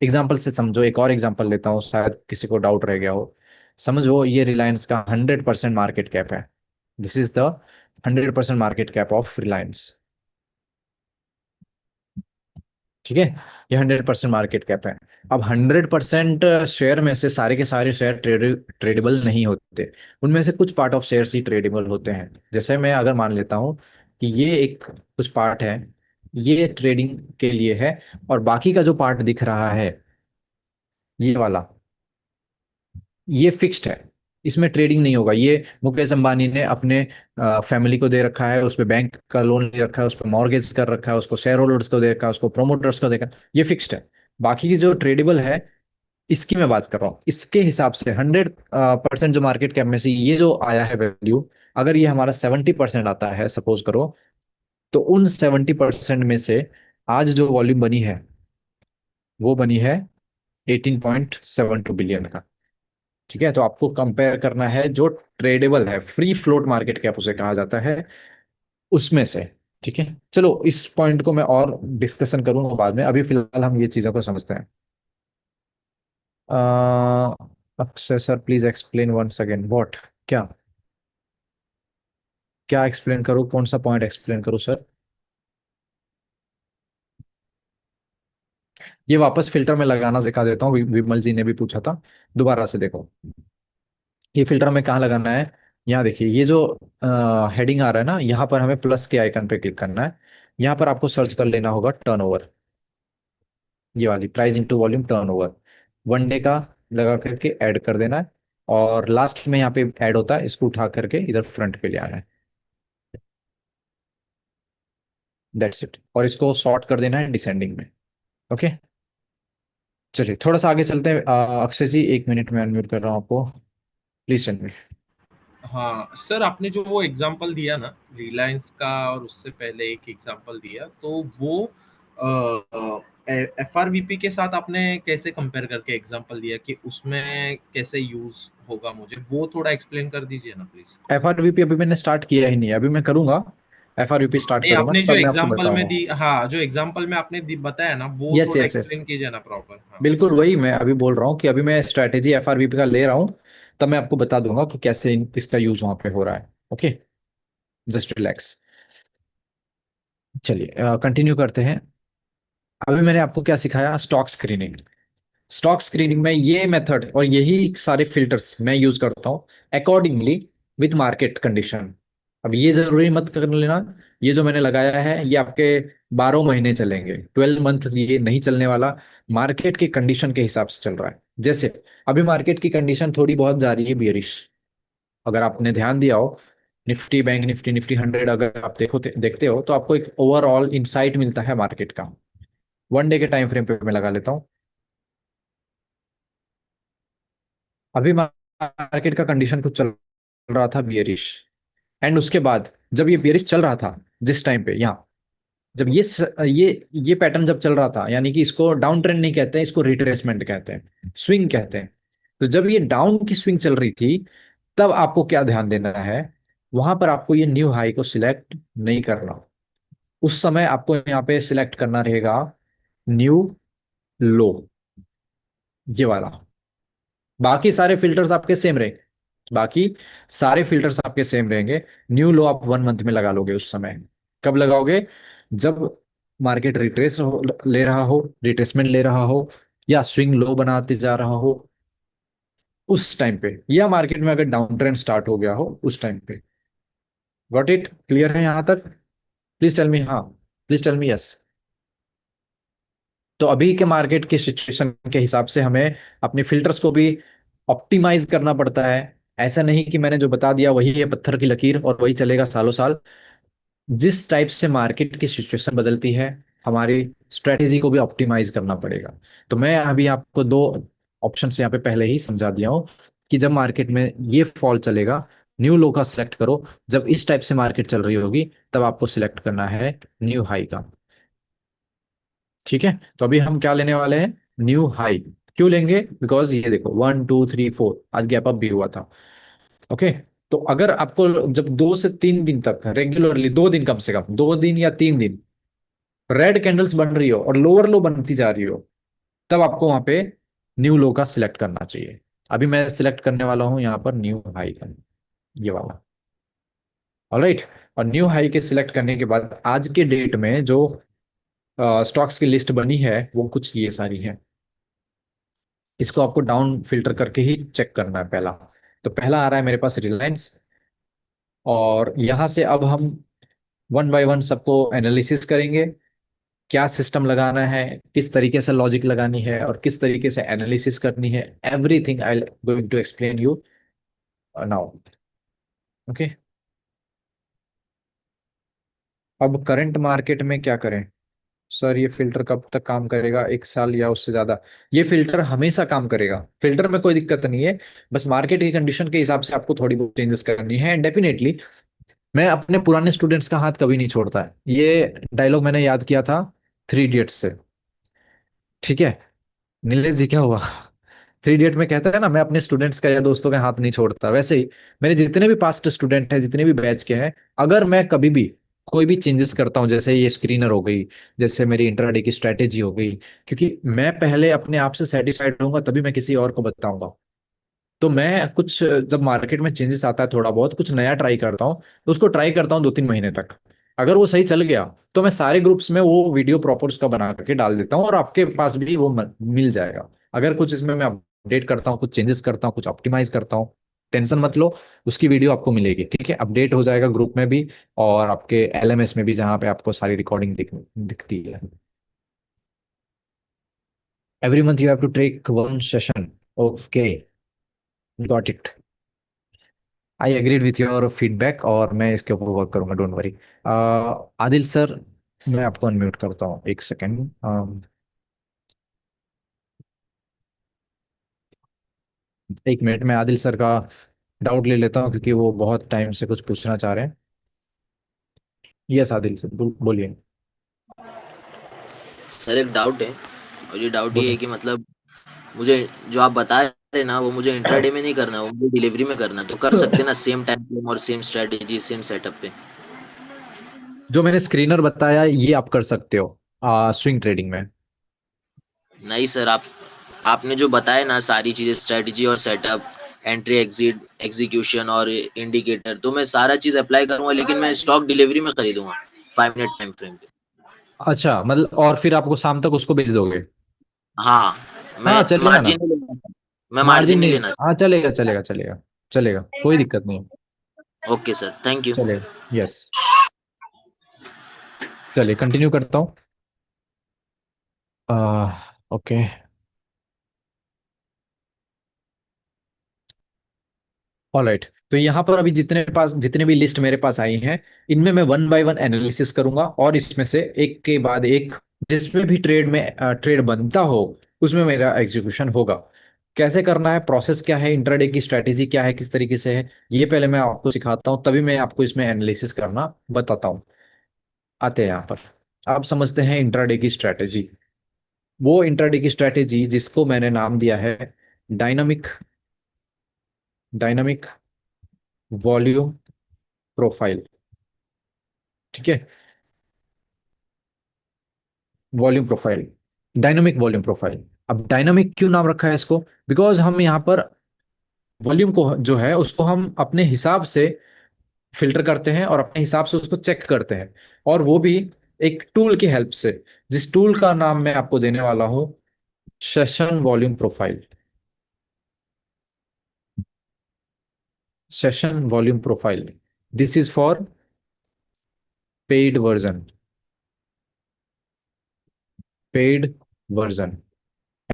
S1: एग्जाम्पल से समझो, एक और एग्जाम्पल लेता हूँ, शायद किसी को डाउट रह गया हो। समझो ये रिलायंस का 100% मार्केट कैप है, this is the 100% market cap of Reliance. ठीक है, ये 100% मार्केट कैप है। अब 100% शेयर में से सारे के सारे शेयर ट्रेडेबल नहीं होते, उनमें से कुछ part of shares he tradable होते हैं। जैसे मैं अगर मान लेता हूँ कि ये एक कुछ पार्ट है, ये ट्रेडिंग के लिए है, और बाकी का जो पार्ट दिख रहा है ये वाला, ये फिक्स्ड है, इसमें ट्रेडिंग नहीं होगा। ये मुकेश अंबानी ने अपने फैमिली को दे रखा है, उस पे बैंक का लोन ले रखा है, उस पे मॉर्गेज कर रखा है, उसको शेयर होल्डर्स को दे रखा है, उसको प्रोमोटर्स को देखा, ये फिक्स्ड है। बाकी की जो ट्रेडेबल है, इसकी मैं बात कर रहा हूँ। इसके हिसाब से 100% जो मार्केट कैप में से ये जो आया है वैल्यू, अगर ये हमारा 70% आता है सपोज करो, तो उन 70% में से आज जो वॉल्यूम बनी है वो बनी है 18.72 बिलियन का। ठीक है, तो आपको कंपेयर करना है जो ट्रेडेबल है, फ्री फ्लोट मार्केट कैप उसे कहा जाता है, उसमें से। ठीक है, चलो इस पॉइंट को मैं और डिस्कशन करूंगा बाद में, अभी फिलहाल हम ये चीजों को समझते हैं। Akshay sir please explain once again what, क्या, क्या एक्सप्लेन करूँ, कौन सा पॉइंट एक्सप्लेन करूँ सर? ये वापस फिल्टर में लगाना सिखा देता हूँ, विमल जी ने भी पूछा था, दोबारा से देखो। ये फिल्टर में कहाँ लगाना है? यहाँ देखिए, ये जो हेडिंग आ रहा है ना, यहाँ पर हमें प्लस के आइकन पे क्लिक करना है। यहाँ पर आपको सर्च कर लेना होगा टर्नओवर, ये वाली price into volume turnover, 1 day का लगा करके ऐड कर देना है, और लास्ट में यहाँ पे ऐड होता है, इसको उठा करके इधर फ्रंट पे ले आना है। That's it. और इसको सॉर्ट कर देना है डिसेंडिंग में। ओके, चलिए थोड़ा सा आगे चलते हैं। अक्षय जी, 1 मिनट में अनम्यूट कर रहा हूँ आपको, प्लीज टेल मी।
S2: हाँ सर, आपने जो वो एग्जांपल दिया ना रिलायंस का, और उससे पहले एक एग्जांपल दिया, तो वो एफआरवीपी के साथ आपने कैसे कंपेयर करके एग्जांपल दिया कि उसमें कैसे यूज होगा, मुझे वो थोड़ा एक्सप्लेन कर दीजिए ना प्लीज।
S1: FRVP अभी मैंने स्टार्ट किया ही नहीं है, अभी मैं करूंगा। FRVP स्टार्ट
S2: नहीं,
S1: करूंगा
S2: आपने जो
S1: तब मैं आपको
S2: एग्जांपल में
S1: बताऊंगा।
S2: दी, हाँ जो एग्जांपल में आपने बताया ना, वो
S1: यस
S2: थोड़ा
S1: यस यस,
S2: एक्सप्लेन कीजिए ना प्रॉपर। हाँ।
S1: बिल्कुल वही मैं अभी बोल रहा हूँ कि अभी मैं स्ट्रैटेजी FRVP का ले रहा हूँ, तब मैं आपको बता दूंगा कि कैसे इसका यूज वहां पे हो रहा है। Okay, just relax. चलिए कंटिन्यू करते हैं। अभी मैंने आपको क्या सिखाया, स्टॉक स्क्रीनिंग। स्टॉक स्क्रीनिंग में ये मेथड और यही सारे फिल्टर्स मैं यूज करता हूँ अकॉर्डिंगली विथ मार्केट कंडीशन। अब ये जरूरी मत कर लेना, ये जो मैंने लगाया है ये आपके 12 महीने चलेंगे, 12 मंथ ये नहीं चलने वाला। मार्केट की कंडीशन के हिसाब से चल रहा है। जैसे अभी मार्केट की कंडीशन थोड़ी बहुत जा रही है बियरिश, अगर आपने ध्यान दिया हो, निफ्टी बैंक निफ्टी निफ्टी 100 अगर आप देखते हो तो आपको एक ओवरऑल इंसाइट मिलता है मार्केट का। 1 डे के टाइम फ्रेम पे मैं लगा लेता हूँ। अभी मार्केट का कंडीशन कुछ चल रहा था बियरिश, एंड उसके बाद जब ये बियरिश चल रहा था, जिस टाइम पे यहाँ, जब ये पैटर्न जब चल रहा था, यानी कि इसको डाउन ट्रेंड नहीं कहते हैं, इसको रिट्रेसमेंट कहते हैं, स्विंग कहते हैं। तो जब ये डाउन की स्विंग चल रही थी, तब आपको क्या ध्यान देना है, वहां पर आपको ये न्यू हाई को सिलेक्ट नहीं करना। उस समय आपको यहाँ पे सिलेक्ट करना रहेगा न्यू लो, ये वाला। बाकी सारे फिल्टर्स आपके सेम रहेंगे, बाकी सारे फिल्टर्स आपके सेम रहेंगे। न्यू लो आप 1 मंथ में लगा लोगे उस समय। कब लगाओगे, जब मार्केट ले रहा हो, रिट्रेसमेंट ले रहा हो, या स्विंग लो बनाते जा रहा हो उस टाइम पे, या मार्केट में अगर डाउन ट्रेंड स्टार्ट हो गया हो उस टाइम पे। गॉट इट, क्लियर है यहां तक? प्लीज टेल मी हाँ, प्लीज टेल मी यस। तो अभी के मार्केट की सिचुएशन के हिसाब से हमें अपने फिल्टर्स को भी ऑप्टिमाइज करना पड़ता है। ऐसा नहीं कि मैंने जो बता दिया वही है पत्थर की लकीर और वही चलेगा सालों साल। जिस टाइप से मार्केट की सिचुएशन बदलती है, हमारी स्ट्रेटेजी को भी ऑप्टिमाइज करना पड़ेगा। तो मैं अभी आपको दो ऑप्शन यहाँ पे पहले ही समझा दिया हूँ कि जब मार्केट में ये फॉल चलेगा, न्यू लो का सिलेक्ट करो। जब इस टाइप से मार्केट चल रही होगी, तब आपको सिलेक्ट करना है न्यू हाई का। ठीक है, तो अभी हम क्या लेने वाले हैं, न्यू हाई। क्यों लेंगे, बिकॉज ये देखो 1 2 3 4 आज गैप अप भी हुआ था। ओके, तो अगर आपको जब 2 से 3 दिन तक रेगुलरली, 2 दिन कम से कम 2 दिन या 3 दिन रेड कैंडल्स बन रही हो और लोअर लो बनती जा रही हो, तब आपको वहां पे न्यू लो का सिलेक्ट करना चाहिए। अभी मैं सिलेक्ट करने वाला हूं यहाँ पर न्यू हाई का, ये वाला। ऑलराइट, और न्यू हाई के सिलेक्ट करने के बाद आज के डेट में जो स्टॉक्स की लिस्ट बनी है वो कुछ ये सारी है। इसको आपको डाउन फिल्टर करके ही चेक करना है पहला। तो पहला आ रहा है मेरे पास रिलायंस, और यहां से अब हम वन बाय वन सबको एनालिसिस करेंगे। क्या सिस्टम लगाना है, किस तरीके से लॉजिक लगानी है, और किस तरीके से एनालिसिस करनी है, everything I going to explain you now. Okay, अब करंट मार्केट में क्या करें। सर ये फिल्टर कब तक काम करेगा, 1 साल या उससे ज्यादा? ये फिल्टर हमेशा काम करेगा, फिल्टर में कोई दिक्कत नहीं है। बस मार्केट की कंडीशन के हिसाब से आपको थोड़ी बहुत चेंजेस करनी है, एंड डेफिनेटली मैं अपने पुराने स्टूडेंट्स का हाथ कभी नहीं छोड़ता है। ये डायलॉग मैंने याद किया था 3 इडियट्स से। ठीक है, नीलेश जी क्या हुआ? 3 इडियट में कहता है ना, मैं अपने स्टूडेंट्स का या दोस्तों का हाथ नहीं छोड़ता, वैसे ही मेरे जितने भी पास्ट स्टूडेंट हैं, जितने भी बैच के हैं, अगर मैं कभी भी कोई भी चेंजेस करता हूं, जैसे ये स्क्रीनर हो गई, जैसे मेरी इंट्राडे की स्ट्रैटेजी हो गई, क्योंकि मैं पहले अपने आप से सेटिस्फाइड होऊंगा तभी मैं किसी और को बताऊंगा। तो मैं कुछ जब मार्केट में चेंजेस आता है, थोड़ा बहुत कुछ नया ट्राई करता हूँ, तो उसको ट्राई करता हूँ 2 3 महीने तक। अगर वो सही चल गया, तो मैं सारे ग्रुप्स में वो वीडियो प्रॉपर उसका बना करके डाल देता हूँ, और आपके पास भी वो मिल जाएगा। अगर कुछ इसमें मैं अपडेट करता हूँ, कुछ चेंजेस करता हूँ, कुछ ऑप्टिमाइज करता हूँ, टेंशन मत लो, उसकी वीडियो आपको मिलेगी। ठीक है, अपडेट हो जाएगा ग्रुप में भी और आपके LMS में भी, जहाँ पे आपको सारी रिकॉर्डिंग दिखती है। Every month you have to take 1 session. Okay, got it. I agreed with your feedback और मैं इसके ऊपर वर्क करूंगा, डोंट वरी। आदिल सर, मैं आपको अनम्यूट करता हूँ, एक सेकेंड। एक मिनट में आदिल सर का डाउट ले लेता हूँ, क्योंकि वो बहुत टाइम से कुछ पूछना चाह रहे हैं। यस आदिल सर, बोलिए।
S3: सर एक डाउट है, और ये डाउट ये है
S1: बोलिए।
S3: कि मतलब मुझे जो आप बता रहे ना वो मुझे इंट्राडे में नहीं करना, वो मुझे डिलीवरी में करना है। तो कर सकते हैं ना, सेम टाइम फ्रेम और सेम स्ट्रेटेजी सेम सेटअप पे?
S1: जो मैंने स्क्रीनर बताया ये आप कर सकते हो स्विंग ट्रेडिंग में।
S3: नहीं सर, आपने जो बताया ना सारी चीज़ें, स्ट्रेटेजी और सेटअप, एंट्री एग्जिट एग्जीक्यूशन और इंडिकेटर, तो मैं सारा चीज़ अप्लाई करूंगा, लेकिन मैं स्टॉक डिलीवरी में खरीदूंगा 5 मिनट टाइम फ्रेम पे।
S1: अच्छा, मतलब और फिर आपको शाम तक उसको बेच दोगे?
S3: हाँ, मैं
S1: हाँ चलेगा ना।
S3: मार्जिन नहीं लेना चाहता। मैं
S1: मार्जिन
S3: मार्जिन नहीं
S1: नहीं,
S3: लेना
S1: हाँ चलेगा चलेगा चलेगा। चलेगा, कोई दिक्कत नहीं है।
S3: चाहता। Okay sir, thank you.
S1: चलेगा। यस। चलिए कंटिन्यू करता हूँ। ओके। ऑलराइट, तो यहाँ पर अभी जितने भी लिस्ट मेरे पास आई हैं, इनमें मैं वन बाय वन एनालिसिस करूंगा, और इसमें से एक के बाद एक जिसमें भी ट्रेड बनता हो उसमें मेरा एग्जीक्यूशन होगा। कैसे करना है, प्रोसेस क्या है, इंट्राडे की स्ट्रैटेजी क्या है, किस तरीके से है, ये पहले मैं आपको सिखाता हूँ, तभी मैं आपको इसमें एनालिसिस करना बताता हूँ। आते हैं यहाँ पर। आप समझते हैं इंट्राडे की स्ट्रैटेजी। वो इंट्राडे की स्ट्रैटेजी जिसको मैंने नाम दिया है डायनामिक डायनामिक वॉल्यूम प्रोफाइल। ठीक है। Volume profile, dynamic volume profile. अब डायनामिक क्यों नाम रखा है इसको? बिकॉज हम यहाँ पर वॉल्यूम को जो है उसको हम अपने हिसाब से फिल्टर करते हैं और अपने हिसाब से उसको चेक करते हैं, और वो भी एक टूल की हेल्प से, जिस टूल का नाम मैं आपको देने वाला हूं session volume profile. Session volume profile, this is for paid version, paid version,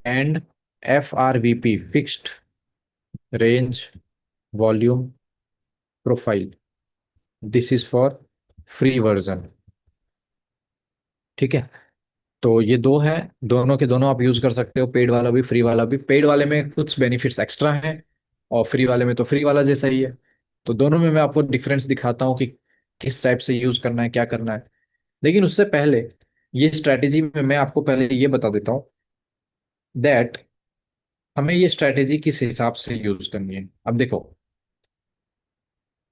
S1: and FRVP, fixed range volume profile, this is for free version. ठीक है। तो ये दो हैं, दोनों के दोनों आप यूज कर सकते हो, पेड वाला भी फ्री वाला भी। पेड वाले में कुछ बेनिफिट्स एक्स्ट्रा हैं, और फ्री वाले में तो फ्री वाला जैसा ही है। तो दोनों में मैं आपको डिफरेंस दिखाता हूँ कि किस टाइप से यूज करना है, क्या करना है। लेकिन उससे पहले ये स्ट्रैटेजी में मैं आपको पहले ये बता देता हूँ दैट हमें ये स्ट्रैटेजी किस हिसाब से यूज करनी है। अब देखो,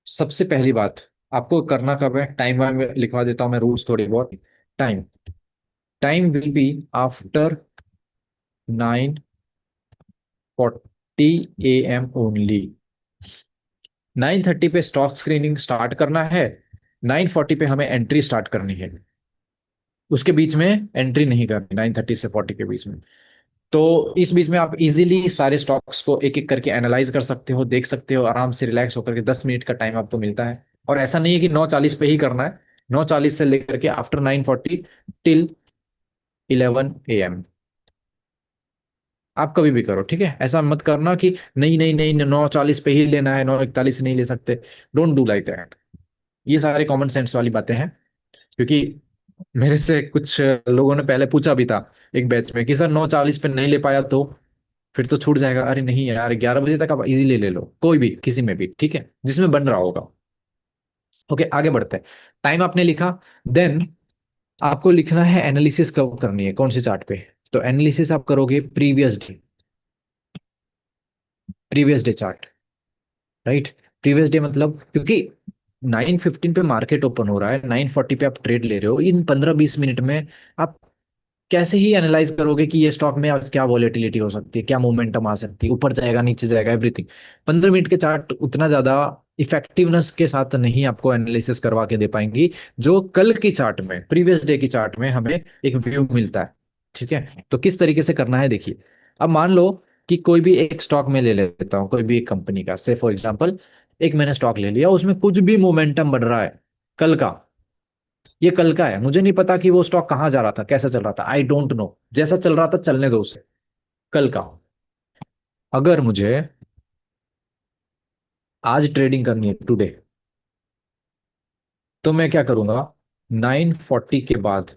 S1: सबसे पहली बात आपको करना कब है, टाइम वाइम लिखवा देता हूँ मैं, रूल्स थोड़ी बहुत। Time time will be after 9:40 AM only. 9:30 पे स्टॉक स्क्रीनिंग स्टार्ट करना है, 9:40 पे हमें एंट्री स्टार्ट करनी है। उसके बीच में एंट्री नहीं करनी, 9:30 से 40 के बीच में। तो इस बीच में आप इजीली सारे स्टॉक्स को एक एक करके एनालाइज कर सकते हो, देख सकते हो आराम से रिलैक्स होकर के। 10 मिनट का टाइम आपको मिलता है, और ऐसा नहीं है कि 9:40 पे ही करना है। 9:40 से लेकर के आफ्टर 9:40 टिल 11 AM आप कभी भी करो। ठीक है, ऐसा मत करना कि नहीं नहीं नहीं 9:40 पे ही लेना है, 9:41 नहीं ले सकते। Don't do like that. ये सारे कॉमन सेंस वाली बातें हैं, क्योंकि मेरे से कुछ लोगों ने पहले पूछा भी था एक बैच में कि सर 9:40 पे नहीं ले पाया तो फिर तो छूट जाएगा। अरे नहीं यार, 11 बजे तक आप इजीली ले लो, कोई भी किसी में भी, ठीक है, जिसमें बन रहा होगा। ओके, आगे बढ़ते हैं। टाइम आपने लिखा, देन आपको लिखना है एनालिसिस कब करनी है, कौन से चार्ट पे। तो एनालिसिस आप करोगे previous day chart. Right. Previous day मतलब, क्योंकि 9:15 पे मार्केट ओपन हो रहा है, 9:40 पे आप ट्रेड ले रहे हो, इन 15-20 मिनट में आप कैसे ही एनालाइज करोगे कि ये स्टॉक में आज क्या वॉलेटिलिटी हो सकती है, क्या मोमेंटम आ सकती है, ऊपर जाएगा नीचे जाएगा, एवरीथिंग। 15 मिनट के चार्ट उतना ज्यादा इफेक्टिवनेस के साथ नहीं आपको एनालिसिस करवा के दे पाएंगी, जो कल की चार्ट में, प्रीवियस डे की चार्ट में हमें एक व्यू मिलता है। ठीक है, तो किस तरीके से करना है देखिए। अब मान लो कि कोई भी एक स्टॉक में ले लेता हूँ, कोई भी एक कंपनी का, से फॉर एग्जांपल एक मैंने स्टॉक ले लिया, उसमें कुछ भी मोमेंटम बढ़ रहा है कल का। ये कल का है, मुझे नहीं पता कि वो स्टॉक कहाँ जा रहा था, कैसा चल रहा था, आई डोंट नो। जैसा चल रहा था चलने दो उसे, कल का। अगर मुझे आज ट्रेडिंग करनी है टुडे, तो मैं क्या करूंगा, 940 के बाद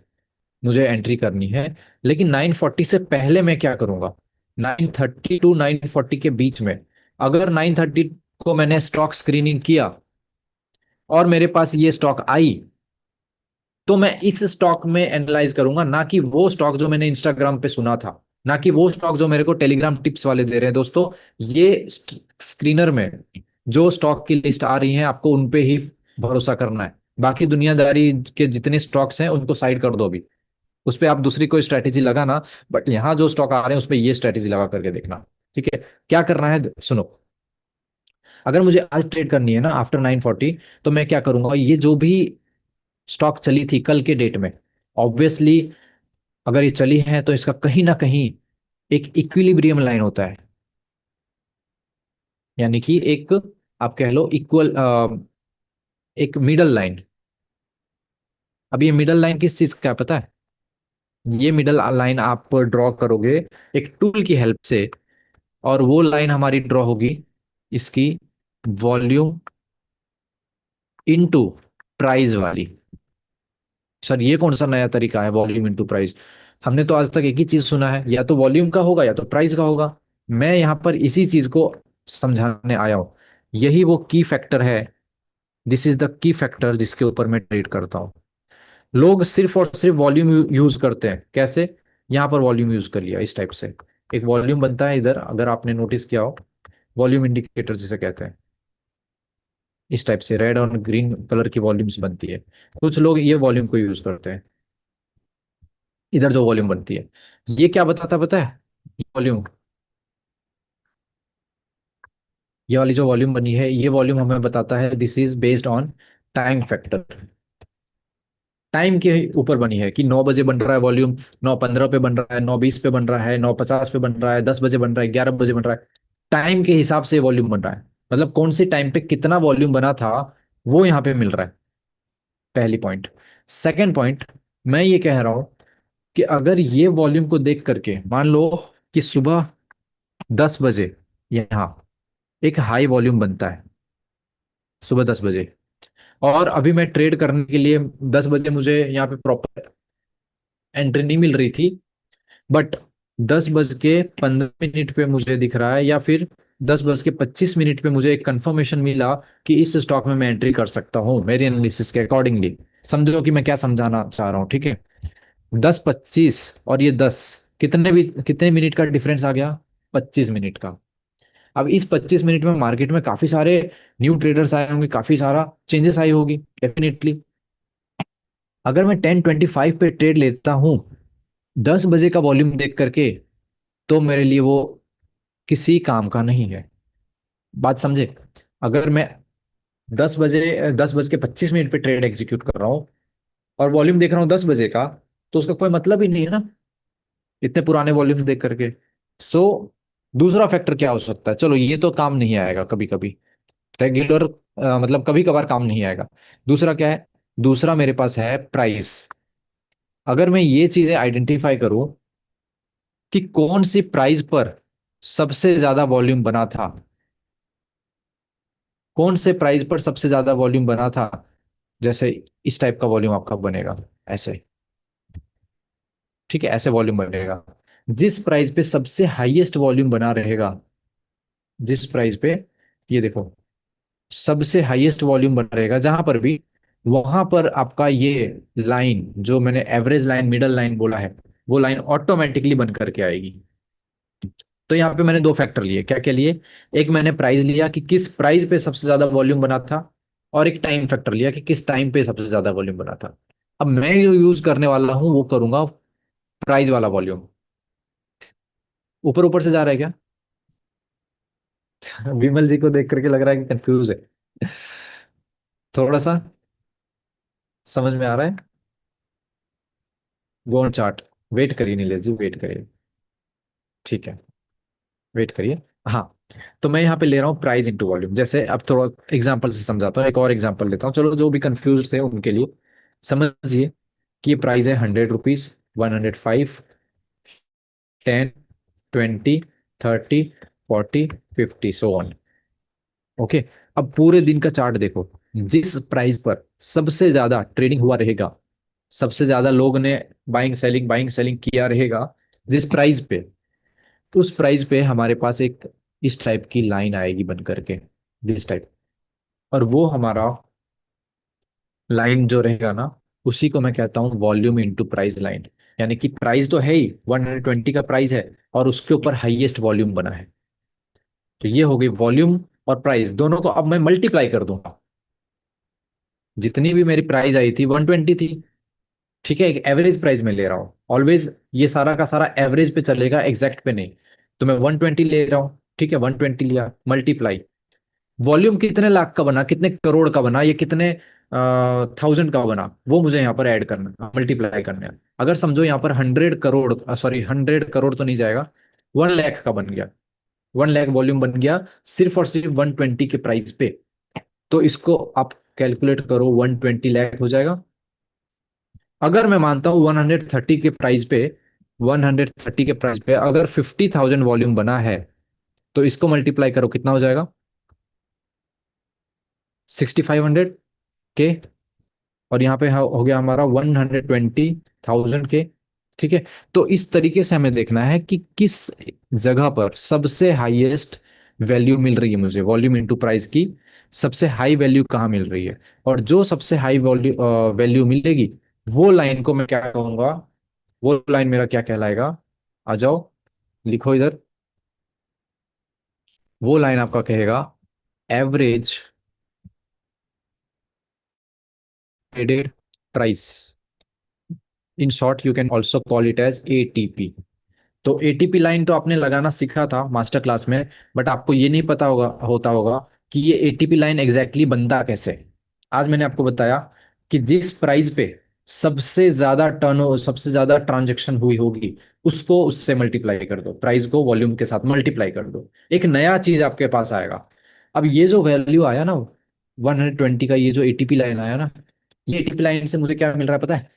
S1: मुझे एंट्री करनी है, लेकिन 940 से पहले मैं क्या करूंगा? 930 टू 940 के बीच में, अगर 930 को मैंने स्टॉक स्क्रीनिंग किया और मेरे पास ये स्टॉक आई, तो मैं इस स्टॉक में एनालाइज करूंगा, ना कि वो स्टॉक जो मैंने इंस्टाग्राम पे सुना था, ना कि वो स्टॉक जो मेरे को टेलीग्राम टिप्स वाले दे रहे हैं। दोस्तों, ये स्क्रीनर में जो स्टॉक की लिस्ट आ रही है, आपको उन पे ही भरोसा करना है। बाकी दुनियादारी के जितने स्टॉक्स हैं उनको साइड कर दो अभी, उस पे आप दूसरी कोई स्ट्रैटेजी लगाना, बट यहाँ जो स्टॉक आ रहे हैं उस पे ये स्ट्रैटेजी लगा करके देखना। ठीक है? क्या करना है सुनो। अगर मुझे आज ट्रेड करनी है ना आफ्टर 940, तो मैं क्या करूंगा, ये जो भी स्टॉक चली थी कल के डेट में, ऑब्वियसली अगर ये चली है तो इसका कहीं ना कहीं एक इक्विलिब्रियम लाइन होता है, यानी कि एक, आप कह लो इक्वल, एक मिडल लाइन। अब ये मिडल लाइन किस चीज का है पता है? ये मिडल लाइन आप ड्रॉ करोगे एक टूल की हेल्प से, और वो लाइन हमारी ड्रॉ होगी इसकी वॉल्यूम इनटू प्राइस वाली। सर ये कौन सा नया तरीका है, वॉल्यूम इनटू प्राइस? हमने तो आज तक एक ही चीज सुना है, या तो वॉल्यूम का होगा या तो प्राइस का होगा। मैं यहां पर इसी चीज को समझाने आया हूं। यही वो की फैक्टर है, this is the key factor जिसके ऊपर मैं ट्रेड करता हूं। लोग सिर्फ और सिर्फ वॉल्यूम यूज करते हैं। कैसे? यहां पर वॉल्यूम यूज कर लिया इस टाइप से, एक वॉल्यूम बनता है इधर, अगर आपने नोटिस किया हो, वॉल्यूम इंडिकेटर जिसे कहते हैं, इस टाइप से रेड और ग्रीन कलर की वॉल्यूम्स बनती है। कुछ लोग ये वॉल्यूम को यूज करते हैं, इधर जो वॉल्यूम बनती है। ये क्या बताता है पता है? वॉल्यूम, ये वाली जो वॉल्यूम बनी है, ये वॉल्यूम हमें बताता है this is based on time factor. Time के ऊपर बनी है कि 9 बजे बन रहा है वॉल्यूम, 9:15 पे बन रहा है, 9:20 पे बन रहा है, 9:50 पे बन रहा है, 10 बजे बन रहा है, 11 बजे बन रहा है। टाइम के हिसाब से वॉल्यूम बन रहा है, मतलब कौन सी टाइम पे कितना वॉल्यूम बना था वो यहाँ पे मिल रहा है। पहली पॉइंट। सेकेंड पॉइंट, मैं ये कह रहा हूं कि अगर ये वॉल्यूम को देख करके मान लो कि सुबह 10 बजे यहाँ एक हाई वॉल्यूम बनता है, सुबह 10 बजे, और अभी मैं ट्रेड करने के लिए 10 बजे मुझे यहाँ पे प्रॉपर एंट्री नहीं मिल रही थी, बट 10:15 पे मुझे दिख रहा है, या फिर 10:25 पे मुझे एक कंफर्मेशन मिला कि इस स्टॉक में मैं एंट्री कर सकता हूँ मेरे एनालिसिस के अकॉर्डिंगली। समझो कि मैं क्या समझाना चाह रहा हूँ। ठीक है? 10:25 और ये 10, कितने मिनट का डिफरेंस आ गया? 25 मिनट का। अब इस 25 मिनट में मार्केट में काफी सारे न्यू ट्रेडर्स आए होंगे, काफी सारा चेंजेस आई होगी डेफिनेटली। अगर मैं 10:25 पे ट्रेड लेता हूँ 10 बजे का वॉल्यूम देख करके, तो मेरे लिए वो किसी काम का नहीं है। बात समझे? अगर मैं 10:25 पे ट्रेड एग्जीक्यूट कर रहा हूँ और वॉल्यूम देख रहा हूँ 10 बजे का, तो उसका कोई मतलब ही नहीं है ना, इतने पुराने वॉल्यूम देख करके। सो दूसरा फैक्टर क्या हो सकता है? चलो ये तो काम नहीं आएगा कभी कभी, रेगुलर, मतलब कभी कभार काम नहीं आएगा। दूसरा क्या है? दूसरा मेरे पास है प्राइस। अगर मैं ये चीजें आइडेंटिफाई करूं कि कौन सी प्राइस पर सबसे ज्यादा वॉल्यूम बना था, कौन से प्राइस पर सबसे ज्यादा वॉल्यूम बना था, जैसे इस टाइप का वॉल्यूम आपका बनेगा, ऐसे। ठीक है? ऐसे वॉल्यूम बनेगा। जिस प्राइस पे सबसे हाईएस्ट वॉल्यूम बना रहेगा, जिस प्राइस पे, ये देखो, सबसे हाईएस्ट वॉल्यूम बना रहेगा जहां पर भी, वहां पर आपका ये लाइन जो मैंने एवरेज लाइन, मिडल लाइन बोला है, वो लाइन ऑटोमेटिकली बन करके आएगी। तो यहाँ पे मैंने दो फैक्टर लिए। क्या क्या लिए? एक मैंने प्राइस लिया कि किस प्राइस पे सबसे ज्यादा वॉल्यूम बना था, और एक टाइम फैक्टर लिया कि किस टाइम पे सबसे ज्यादा वॉल्यूम बना था। अब मैं जो यूज करने वाला हूं वो करूंगा प्राइस वाला वॉल्यूम। ऊपर ऊपर से जा रहा है क्या? विमल जी को देख करके लग रहा है कि कंफ्यूज है थोड़ा सा। समझ में आ रहा है? Go on chart. वेट करिए नीलेश जी, वेट करिए। ठीक है, वेट करिए। हाँ, तो मैं यहाँ पे ले रहा हूँ प्राइस इंटू वॉल्यूम। जैसे अब थोड़ा एग्जांपल से समझाता हूँ, एक और एग्जांपल लेता हूँ, चलो जो भी कंफ्यूज थे उनके लिए। समझिए कि ये प्राइस है 100 रुपीज, 105, 10, 20, 30, 40, 50, सो ऑन। ओके? अब पूरे दिन का चार्ट देखो, जिस प्राइस पर सबसे ज्यादा ट्रेडिंग हुआ रहेगा, सबसे ज्यादा लोग ने बाइंग सेलिंग किया रहेगा, जिस प्राइस पे, उस प्राइस पे हमारे पास एक इस टाइप की लाइन आएगी बन करके, दिस टाइप। और वो हमारा लाइन जो रहेगा ना, उसी को मैं कहता हूँ वॉल्यूम इनटू प्राइस लाइन। यानी कि प्राइस तो है ही, 120 का प्राइस है, और उसके ऊपर हाईएस्ट वॉल्यूम बना है। तो ये हो गई वॉल्यूम और प्राइस, दोनों को अब मैं मल्टीप्लाई कर दूंगा। जितनी भी मेरी प्राइस आई थी 120 थी, ठीक है, एक एवरेज प्राइस में ले रहा हूँ ऑलवेज, ये सारा का सारा एवरेज पे चलेगा, एग्जैक्ट पे नहीं। तो मैं 120 ले रहा हूँ, ठीक है, 120 लिया, मल्टीप्लाई। वॉल्यूम कितने लाख का बना, कितने करोड़ का बना, ये कितने थाउजेंड का बना, वो मुझे यहाँ पर ऐड करना, मल्टीप्लाई करना है। अगर समझो यहाँ पर 100 करोड़, सॉरी 100 करोड़ तो नहीं जाएगा, 1 लाख का बन गया, 1 लाख वॉल्यूम बन गया सिर्फ और सिर्फ 120 के प्राइस पे। तो इसको आप कैलकुलेट करो, 120 लाख हो जाएगा। अगर मैं मानता हूँ 130 के प्राइस पे, 130 के प्राइस पे अगर 50,000 वॉल्यूम बना है, तो इसको मल्टीप्लाई करो, कितना हो जाएगा, 6500 के। और यहाँ पे हो गया हमारा 120,000 के। ठीक है। तो इस तरीके से हमें देखना है कि किस जगह पर सबसे हाईएस्ट वैल्यू मिल रही है मुझे, वॉल्यूम इनटू प्राइस की सबसे हाई वैल्यू कहाँ मिल रही है। और जो सबसे हाई वॉल्यू वैल्यू मिलेगी, वो लाइन को मैं क्या कहूंगा, वो लाइन मेरा क्या कहलाएगा, आ जाओ, लिखो इधर। वो लाइन आपका कहेगा average traded price. In short you can also call it as ATP. तो एटीपी लाइन तो आपने लगाना सीखा था मास्टर क्लास में, बट आपको ये नहीं पता होगा कि ये एटीपी लाइन एग्जैक्टली बनता कैसे। आज मैंने आपको बताया कि जिस प्राइस पे सबसे ज्यादा टर्न, सबसे ज्यादा ट्रांजैक्शन हुई होगी, उसको उससे मल्टीप्लाई कर दो, प्राइस को वॉल्यूम के साथ मल्टीप्लाई कर दो, एक नया चीज आपके पास आएगा। अब ये जो वैल्यू आया ना 120 का, ये जो एटीपी लाइन आया ना, ये एटीपी लाइन से मुझे क्या मिल रहा है पता है,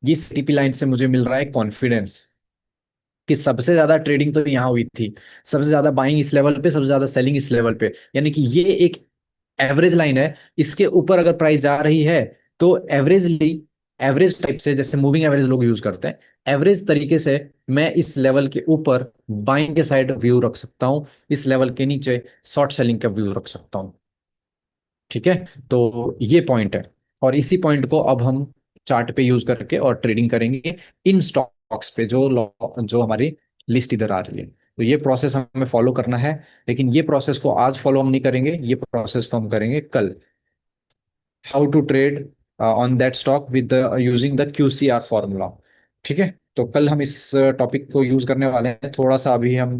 S1: इस एटीपी लाइन से मुझे मिल रहा है कॉन्फिडेंस कि सबसे ज्यादा ट्रेडिंग तो यहाँ हुई थी, सबसे ज्यादा बाइंग इस लेवल पे, सबसे ज्यादा सेलिंग इस लेवल पे। यानी कि ये एक एवरेज लाइन है, इसके ऊपर अगर प्राइस जा रही है, तो एवरेजली, एवरेज टाइप से, जैसे मूविंग एवरेज लोग यूज करते हैं, एवरेज तरीके से मैं इस लेवल के ऊपर बाइंग के साइड व्यू रख सकता हूँ, इस लेवल के नीचे शॉर्ट सेलिंग का व्यू रख सकता हूँ। ठीक है। तो ये पॉइंट है, और इसी पॉइंट को अब हम चार्ट पे यूज करके और ट्रेडिंग करेंगे इन स्टॉक्स पे, जो हमारी लिस्ट इधर आ रही है। तो ये प्रोसेस हमें फॉलो करना है, लेकिन ये प्रोसेस को आज फॉलो हम नहीं करेंगे, ये प्रोसेस को हम करेंगे कल। How to trade on that stock with using the QCR formula. ठीक है। तो कल हम इस टॉपिक को यूज करने वाले हैं, थोड़ा सा अभी हम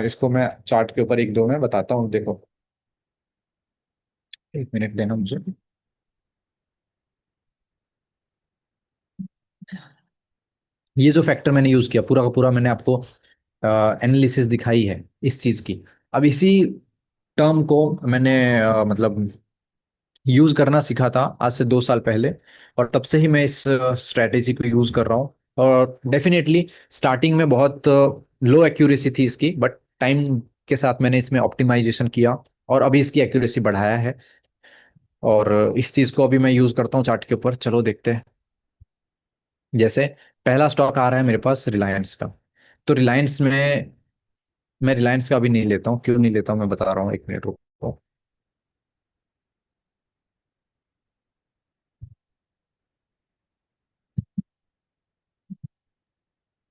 S1: इसको मैं चार्ट के ऊपर एक दो में बताता हूँ, देखो, 1 मिनट देना मुझे। ये जो फैक्टर मैंने यूज किया पूरा का पूरा, मैंने आपको एनालिसिस दिखाई है इस चीज की। अब इसी टर्म को मैंने मतलब यूज करना सीखा था आज से 2 साल पहले, और तब से ही मैं इस स्ट्रेटेजी को यूज कर रहा हूँ। और डेफिनेटली स्टार्टिंग में बहुत लो एक्यूरेसी थी इसकी, बट टाइम के साथ मैंने इसमें ऑप्टिमाइजेशन किया, और अभी इसकी एक्यूरेसी बढ़ाया है। और इस चीज को अभी मैं यूज करता हूँ चार्ट के ऊपर, चलो देखते हैं। जैसे पहला स्टॉक आ रहा है मेरे पास रिलायंस का। तो रिलायंस में, मैं रिलायंस का अभी नहीं लेता हूँ, क्यों नहीं लेता हूँ मैं बता रहा हूँ, 1 मिनट रुको।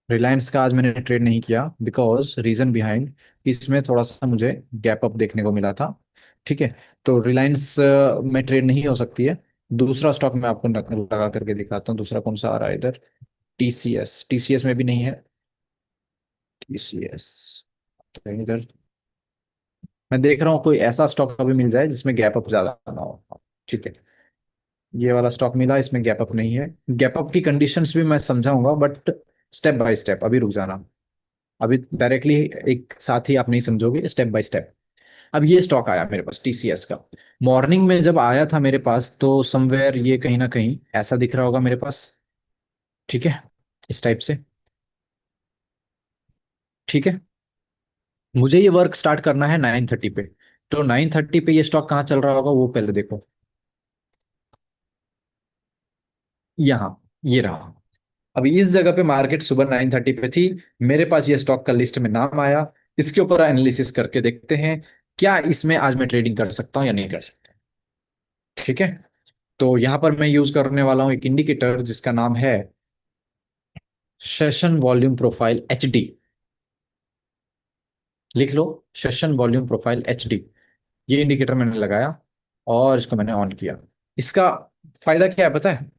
S1: रिलायंस का आज मैंने ट्रेड नहीं किया, बिकॉज रीजन बिहाइंड, इसमें थोड़ा सा मुझे गैप अप देखने को मिला था। ठीक है। तो रिलायंस में ट्रेड नहीं हो सकती है। दूसरा स्टॉक मैं आपको लगा करके दिखाता हूँ, दूसरा कौन सा आ रहा है इधर, TCS, TCS में भी नहीं है, TCS इधर। मैं देख रहा हूँ कोई ऐसा स्टॉक अभी मिल जाए जिसमें गैप अप ज्यादा ना हो। ठीक है। ये वाला स्टॉक मिला, इसमें गैप अप नहीं है। गैप अप की कंडीशंस भी मैं समझाऊंगा, बट स्टेप बाय स्टेप, अभी रुक जाना। अभी डायरेक्टली एक साथ ही आप नहीं समझोगे, स्टेप बाय स्टेप। अब ये स्टॉक आया मेरे पास TCS का, मॉर्निंग में जब आया था मेरे पास, तो समवेयर ये कहीं ना कहीं ऐसा दिख रहा होगा मेरे पास। ठीक है, इस टाइप से। ठीक है। मुझे ये वर्क स्टार्ट करना है 9:30 पे। तो 9:30 पे ये स्टॉक कहाँ चल रहा होगा वो पहले देखो। यहाँ, ये रहा। अभी इस जगह पे मार्केट सुबह 9:30 पे थी, मेरे पास ये स्टॉक का लिस्ट में नाम आया। इसके ऊपर एनालिसिस करके देखते हैं क्या इसमें आज मैं ट्रेडिंग कर सकता हूँ या नहीं कर सकता। ठीक है, तो यहाँ पर मैं यूज करने वाला हूँ एक इंडिकेटर जिसका नाम है सेशन वॉल्यूम प्रोफाइल HD। लिख लो, सेशन वॉल्यूम प्रोफाइल HD। ये इंडिकेटर मैंने लगाया और इसको मैंने ऑन किया। इसका फायदा क्या है पता है?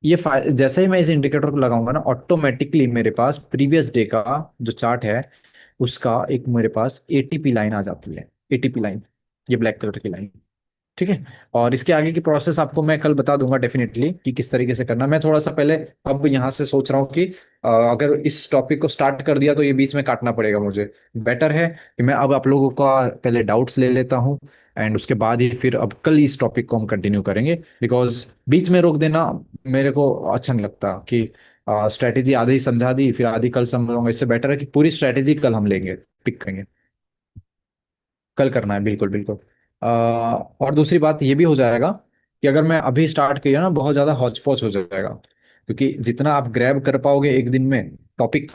S1: जैसे ही मैं इस इंडिकेटर को लगाऊंगा ना, ऑटोमेटिकली मेरे पास प्रीवियस डे का जो चार्ट है उसका एक मेरे पास ATP लाइन आ जाती है। ATP लाइन, ये ब्लैक कलर की लाइन। ठीक है, और इसके आगे की प्रोसेस आपको मैं कल बता दूंगा डेफिनेटली कि किस तरीके से करना। मैं थोड़ा सा पहले अब यहाँ से सोच रहा हूँ कि अगर इस टॉपिक को स्टार्ट कर दिया तो ये बीच में काटना पड़ेगा मुझे। बेटर है कि मैं अब आप लोगों का पहले डाउट्स ले लेता हूँ, एंड उसके बाद ही फिर अब कल इस टॉपिक को हम कंटिन्यू करेंगे। बिकॉज बीच में रोक देना मेरे को अच्छा नहीं लगता कि स्ट्रैटेजी आधी ही समझा दी फिर आधी कल समझाऊंगा। इससे बेटर है कि पूरी स्ट्रैटेजी कल हम लेंगे, पिक करेंगे। कल करना है, बिल्कुल बिल्कुल। और दूसरी बात ये भी हो जाएगा कि अगर मैं अभी स्टार्ट किया ना बहुत ज़्यादा हौच पौच हो जाएगा, क्योंकि जितना आप ग्रैब कर पाओगे एक दिन में टॉपिक,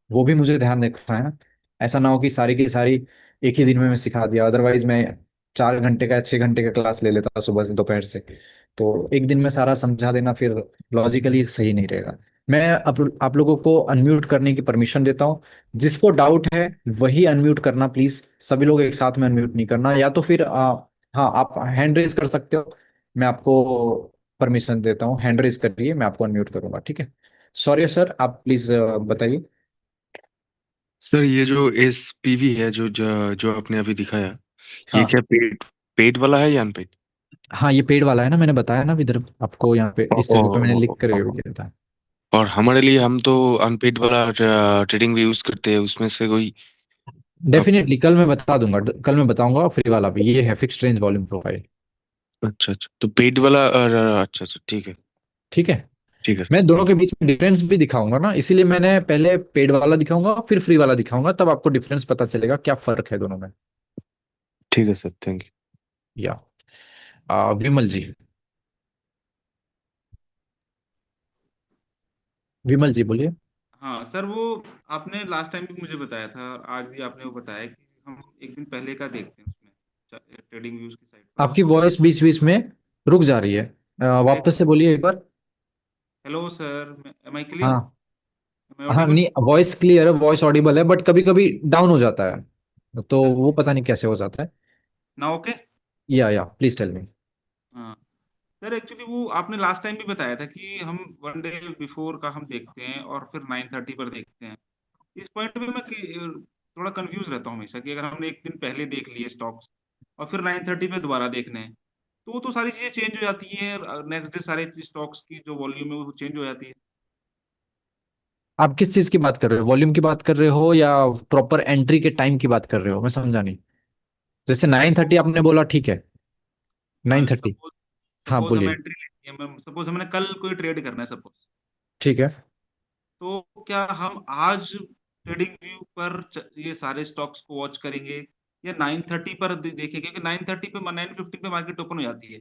S1: वो भी मुझे ध्यान रखना है ना। ऐसा ना हो कि सारी की सारी एक ही दिन में मैं सिखा दिया, अदरवाइज मैं 4 घंटे का 6 घंटे का क्लास ले लेता सुबह से दोपहर से। तो एक दिन में सारा समझा देना फिर लॉजिकली सही नहीं रहेगा। मैं आप लोगों को अनम्यूट करने की परमिशन देता हूँ। जिसको डाउट है वही अनम्यूट करना प्लीज, सभी लोग एक साथ में अनम्यूट नहीं करना। या तो फिर हाँ, आप हैंड रेज कर सकते हो, मैं आपको परमिशन देता हूँ। हैंड रेज करिए, मैं आपको अनम्यूट करूंगा, ठीक है। सॉरी सर, आप प्लीज बताइए।
S4: सर ये जो SPV है जो आपने अभी दिखाया, ये क्या
S1: हाँ
S4: पेड पेड वाला है या अनपेड?
S1: हाँ, ये पेड वाला है ना, मैंने बताया ना इधर आपको, यहाँ पे इस जगह पे मैंने लिख कर
S4: ओ,
S1: किया था।
S4: और हमारे लिए हम तो अनपेड वाला ट्रेडिंग भी यूज करते हैं, उसमें से कोई आप?
S1: डेफिनेटली कल मैं बता दूंगा, कल मैं बताऊंगा। फ्री वाला भी ये है, फिक्स्ड रेंज वॉल्यूम प्रोफाइल।
S4: अच्छा अच्छा, तो पेड वाला अच्छा अच्छा, ठीक है।
S1: ठीक है,
S4: ठीक है
S1: मैं
S4: सर,
S1: दोनों
S4: थैंक
S1: के बीच में डिफरेंस भी दिखाऊंगा ना, इसीलिए मैंने पहले पेड वाला दिखाऊंगा फिर फ्री वाला दिखाऊंगा, तब आपको डिफरेंस पता चलेगा क्या फर्क है दोनों में।
S4: ठीक है सर, थैंक यू।
S1: या विमल जी, विमल जी बोलिए।
S5: हाँ सर, वो आपने लास्ट टाइम भी मुझे बताया था और आज भी आपने वो बताया कि हम एक दिन पहले का देखते हैं उसमें ट्रेडिंग व्यूज की साइट पर।
S1: आपकी
S5: तो
S1: वॉइस बीच बीच में रुक जा रही है, वापस से बोलिए एक बार।
S5: Hello sir, am I clear?
S1: हाँ
S5: एम आई
S1: हाँ,
S5: ऑडिबल?
S1: नहीं वॉइस क्लियर है, वॉइस ऑडिबल है, बट कभी कभी डाउन हो जाता है, तो
S5: जस्ट
S1: वो पता नहीं कैसे हो जाता है।
S5: ना, ओके।
S1: या प्लीज टेल मी।
S5: हाँ सर, एक्चुअली वो आपने लास्ट टाइम भी बताया था कि हम वन डे बिफोर का हम देखते हैं और फिर 9:30 पर देखते हैं। इस पॉइंट पे मैं थोड़ा कंफ्यूज रहता हूँ हमेशा कि अगर हमने एक दिन पहले देख लिए स्टॉक्स और फिर 9:30 पे दोबारा देखने हैं, तो वो तो सारी चीजें चेंज हो जाती हैं। नेक्स्ट डे सारे स्टॉक्स की जो वॉल्यूम है वो चेंज हो जाती है।
S1: आप किस चीज की बात कर रहे हो, वॉल्यूम की बात कर रहे हो या प्रॉपर एंट्री के टाइम की बात कर रहे हो? मैं समझा नहीं। जैसे 9:30 आपने बोला, ठीक है,
S5: हाँ,
S1: 9:30।
S5: सपोज
S1: हाँ
S5: सपोज हम
S1: बोलिए।
S5: एंट्री लेती है, सपोज हमने कल कोई ट्रेड करना है सपोज,
S1: ठीक है,
S5: तो क्या हम आज ट्रेडिंग व्यू पर ये सारे स्टॉक्स को वॉच करेंगे या 9:30 पर देखेंगे? क्योंकि 9:30 पे 9:15 पे मार्केट ओपन हो जाती है।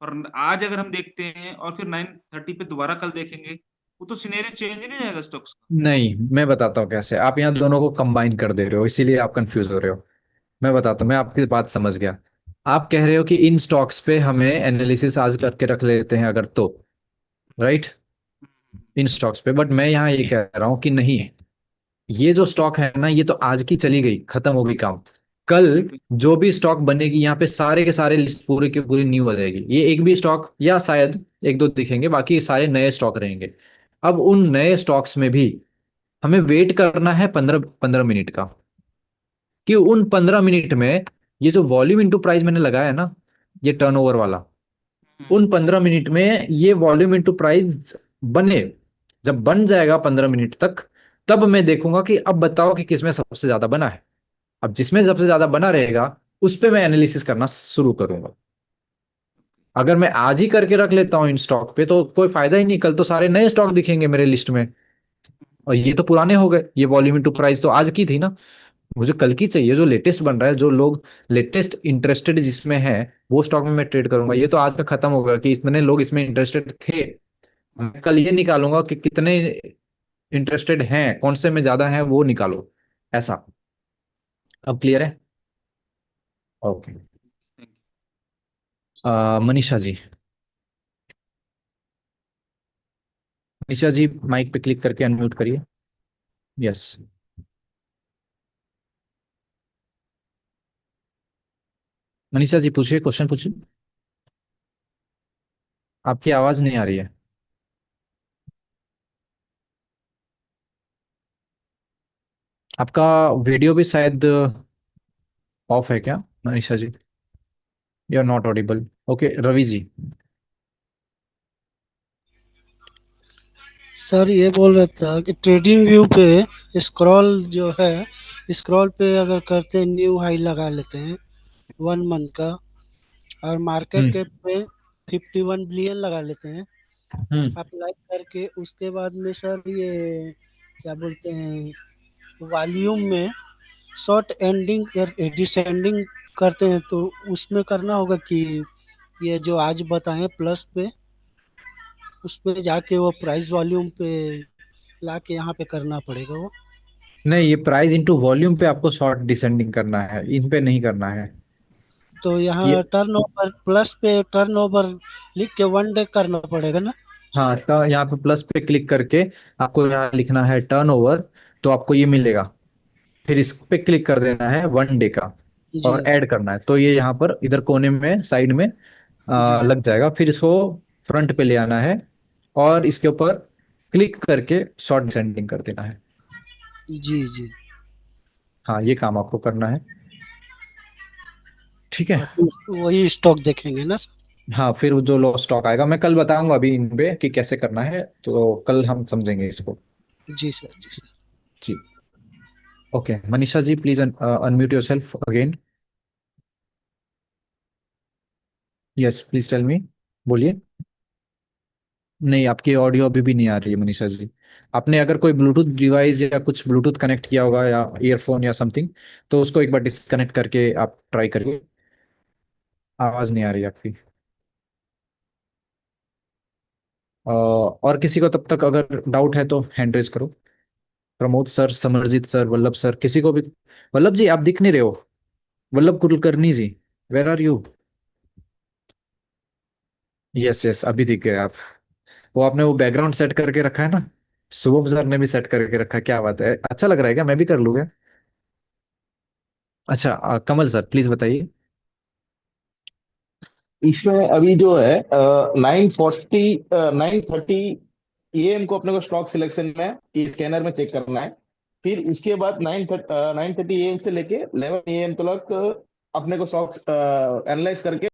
S5: और आज अगर हम देखते हैं और फिर 9:30 पे दोबारा कल देखेंगे, वो तो सिनेरियो चेंज नहीं हो जाएगा स्टॉक्स का?
S1: नहीं मैं बताता हूँ कैसे। आप यहाँ दोनों को कंबाइन कर दे रहे हो, इसीलिए आप कंफ्यूज हो रहे हो। मैं बताता हूँ, मैं आपकी बात समझ गया। आप कह रहे हो कि इन स्टॉक्स पे हमें एनालिसिस आज करके रख लेते हैं अगर, तो राइट,
S5: हम्म,
S1: इन स्टॉक्स पे। बट मैं यहाँ ये कह रहा हूँ कि नहीं, ये जो स्टॉक है ना ये तो आज की चली गई, खत्म हो गई काम। कल
S5: ठीक है।
S1: जो भी स्टॉक बनेगी यहाँ पे सारे के सारे लिस्ट पूरी की पूरी न्यू आ जाएगी। ये एक भी स्टॉक या शायद एक दो दिखेंगे, बाकी सारे नए स्टॉक रहेंगे। अब उन नए स्टॉक्स में भी हमें वेट करना है 15 15 मिनट का, कि उन 15 मिनट में ये जो वॉल्यूम इंटू प्राइस मैंने लगाया है ना, ये टर्नओवर वाला,
S5: हम्म,
S1: उन 15 मिनट में ये वॉल्यूम इंटू प्राइस बने। जब बन जाएगा 15 मिनट तक, तब मैं देखूंगा कि अब बताओ कि किसमें सबसे ज्यादा बना है। अब जिसमें सबसे ज्यादा बना रहेगा उस पे मैं एनालिसिस करना शुरू करूंगा। अगर मैं आज ही करके रख लेता हूँ इन स्टॉक पे तो कोई फायदा ही नहीं, कल तो सारे नए स्टॉक दिखेंगे मेरे लिस्ट में, और ये तो पुराने हो गए। ये वॉल्यूम इंटू प्राइस तो आज की थी ना, मुझे कल की चाहिए, जो लेटेस्ट बन रहा है, जो लोग लेटेस्ट इंटरेस्टेड जिसमें है, वो स्टॉक में मैं ट्रेड करूंगा। ये तो आज तक खत्म होगा कि इतने लोग इसमें इंटरेस्टेड थे। मैं कल ये निकालूंगा कि कितने इंटरेस्टेड हैं, कौन से में ज्यादा है वो निकालो, ऐसा। अब क्लियर है? Okay.
S5: Thank you.
S1: Manisha ji, Manisha ji mike पे क्लिक करके अनम्यूट करिए। यस। मनीषा जी पूछिए, क्वेश्चन पूछिए। आपकी आवाज नहीं आ रही है। आपका वीडियो भी शायद ऑफ है क्या Manisha ji? You are not audible. Okay, Ravi ji.
S6: Sir ये बोल रहा था कि ट्रेडिंग व्यू पे स्क्रॉल जो है, स्क्रॉल पे अगर करते हैं न्यू हाई लगा लेते हैं 1 मंथ का, और मार्केट
S1: हम्म।
S6: कैप पे 51 बिलियन लगा लेते हैं
S1: हम्म।
S6: अप्लाई करके, उसके बाद में सर ये क्या बोलते हैं, वॉल्यूम में शॉर्ट एंडिंग डिसेंडिंग करते हैं, तो उसमें करना होगा कि ये जो आज बताएं प्लस पे, उस पे जाके वो प्राइस वॉल्यूम पे लाके यहाँ पे करना पड़ेगा वो।
S1: नहीं, ये प्राइस इंटू वॉल्यूम पे आपको शॉर्ट डिसेंडिंग करना है, इन पे नहीं करना है।
S6: तो
S1: ये,
S6: यहाँ टर्न ओवर प्लस पे टर्न ओवर लिख के 1 डे करना पड़ेगा ना?
S1: हाँ, यहाँ पे प्लस पे क्लिक करके आपको यहाँ लिखना है टर्नओवर, तो आपको ये मिलेगा। फिर इस पे क्लिक कर देना है 1 डे का,
S6: जी
S1: और ऐड करना है, तो ये यहाँ पर इधर कोने में साइड में
S6: जी
S1: लग जाएगा। फिर इसको फ्रंट पे ले आना है, और इसके ऊपर क्लिक करके शॉर्ट डिसेंडिंग कर देना है।
S6: जी जी।
S1: हाँ, ये काम आपको करना है। ठीक है।
S6: और फिर वही स्टॉक देखेंगे ना सर?
S1: हाँ, फिर वो जो लो स्टॉक आएगा मैं कल बताऊंगा अभी इन पे कि कैसे करना है, तो कल हम समझेंगे इसको।
S6: जी सर, जी सर।
S1: जी। Okay, Manisha ji please unmute yourself again. Yes, please tell me. बोलिए। नहीं, आपकी ऑडियो अभी भी नहीं आ रही है मनीषा जी। आपने अगर कोई ब्लूटूथ डिवाइस या कुछ ब्लूटूथ कनेक्ट किया होगा, या ईयरफोन या समथिंग, तो उसको एक बार डिस्कनेक्ट करके आप ट्राई करिए। आवाज नहीं आ रही आपकी। और किसी को तब तक अगर डाउट है तो हैंड रेज करो। Pramod sir, Samarjeet sir, Vallabh sir, किसी को भी। वल्लभ जी, आप दिख नहीं रहे हो। Vallabh Kulkarni ji, where are you? Yes yes, अभी दिख गए आप। वो आपने वो बैकग्राउंड सेट करके रखा है ना? शुभम सर ने भी सेट करके रखा है, क्या बात है, अच्छा लग रहा है क्या? मैं भी कर लूंगा। अच्छा, कमल सर प्लीज बताइए।
S7: इसमें अभी जो है 9:30 AM को अपने को स्टॉक सिलेक्शन में स्कैनर में चेक करना है। फिर उसके बाद 9:30 AM से लेके 11 AM तक अपने को स्टॉक एनालाइज करके